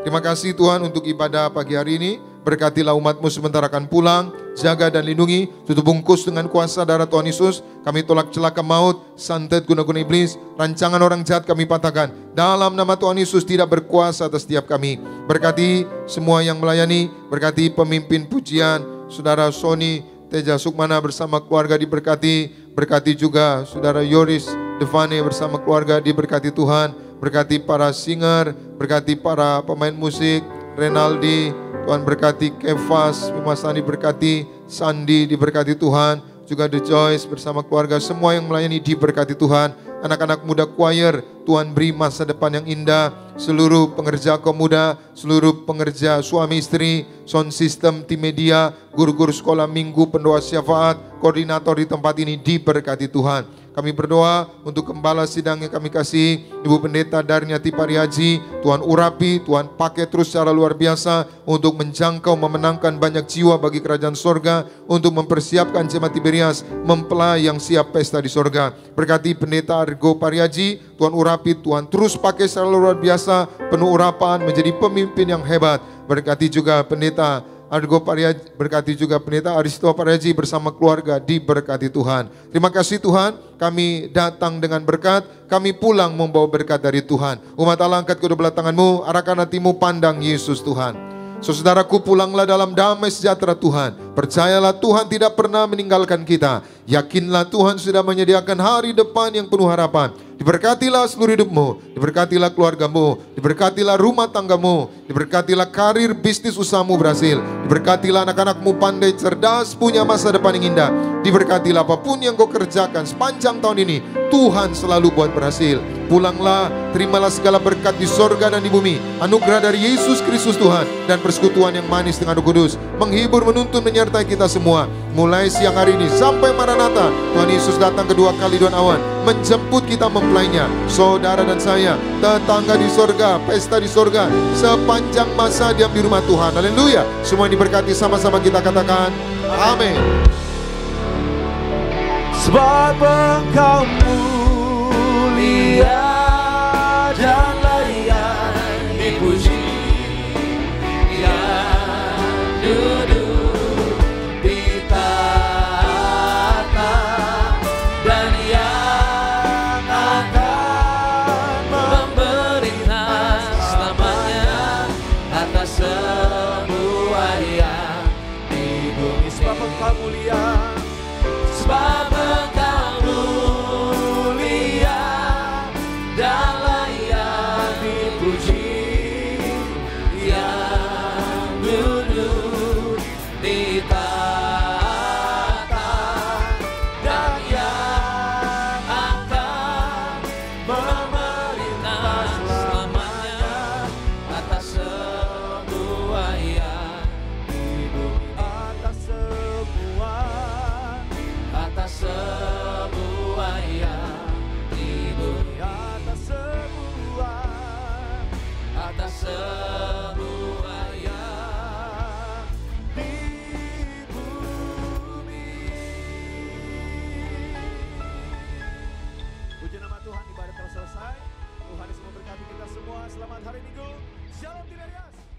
Terima kasih Tuhan untuk ibadah pagi hari ini. Berkatilah umat-Mu sebentar akan pulang. Jaga dan lindungi, tutup bungkus dengan kuasa darah Tuhan Yesus. Kami tolak celaka maut, santet guna-guna iblis, rancangan orang jahat kami patahkan. Dalam nama Tuhan Yesus tidak berkuasa atas setiap kami. Berkati semua yang melayani, berkati pemimpin pujian, Saudara Sony Teja Sukmana bersama keluarga diberkati. Berkati juga Saudara Yoris Devane bersama keluarga diberkati Tuhan. Berkati para singer, berkati para pemain musik, Renaldi, Tuhan berkati Kefas, Mimasani berkati, Sandi diberkati Tuhan, juga The Joyce bersama keluarga, semua yang melayani diberkati Tuhan. Anak-anak muda choir, Tuhan beri masa depan yang indah. Seluruh pengerja kaum muda, seluruh pengerja suami istri, sound system, tim media, guru-guru sekolah minggu, pendoa syafaat, koordinator di tempat ini diberkati Tuhan. Kami berdoa untuk gembala sidang yang kami kasih, Ibu Pendeta Darniati Pariaji. Tuhan urapi, Tuhan pakai terus secara luar biasa untuk menjangkau, memenangkan banyak jiwa bagi kerajaan sorga, untuk mempersiapkan jemaat Tiberias mempelai yang siap pesta di sorga. Berkati Pendeta Argo Pariaji, Tuhan urapi, Tuhan terus pakai secara luar biasa, penuh urapan, menjadi pemimpin yang hebat. Berkati juga Pendeta Argo Pariaji, berkati juga Pendeta Aristo Pariaji bersama keluarga diberkati Tuhan. Terima kasih Tuhan, kami datang dengan berkat, kami pulang membawa berkat dari Tuhan. Umat Allah, angkat kedua belah tanganmu, arahkan hatimu, pandang Yesus Tuhan. Saudaraku, pulanglah dalam damai sejahtera Tuhan. Percayalah Tuhan tidak pernah meninggalkan kita. Yakinlah Tuhan sudah menyediakan hari depan yang penuh harapan. Diberkatilah seluruh hidupmu, diberkatilah keluargamu, diberkatilah rumah tanggamu, diberkatilah karir bisnis usahamu berhasil, diberkatilah anak-anakmu pandai, cerdas, punya masa depan yang indah. Diberkatilah apapun yang kau kerjakan sepanjang tahun ini, Tuhan selalu buat berhasil. Pulanglah, terimalah segala berkat di sorga dan di bumi. Anugerah dari Yesus Kristus Tuhan dan persekutuan yang manis dengan Roh Kudus menghibur, menuntun, menyertai kita semua. Mulai siang hari ini sampai Maranatha, Tuhan Yesus datang kedua kali dengan awan, menjemput kita mempelainya. Saudara dan saya, tetangga di sorga, pesta di sorga, sepanjang masa diam di rumah Tuhan. Haleluya. Semua diberkati, sama-sama kita katakan amin. Sebab Engkau mulia dan layak dipuji, yang duduk di tahta dan yang akan memerintah selamanya atas semua yang di bumi. Sebab Engkau mulia, Sebab Engkau semuanya di bumi. Puji nama Tuhan, ibadah telah selesai. Tuhan Yesus memberkati kita semua. Selamat hari Minggu. Shalom Tiberias.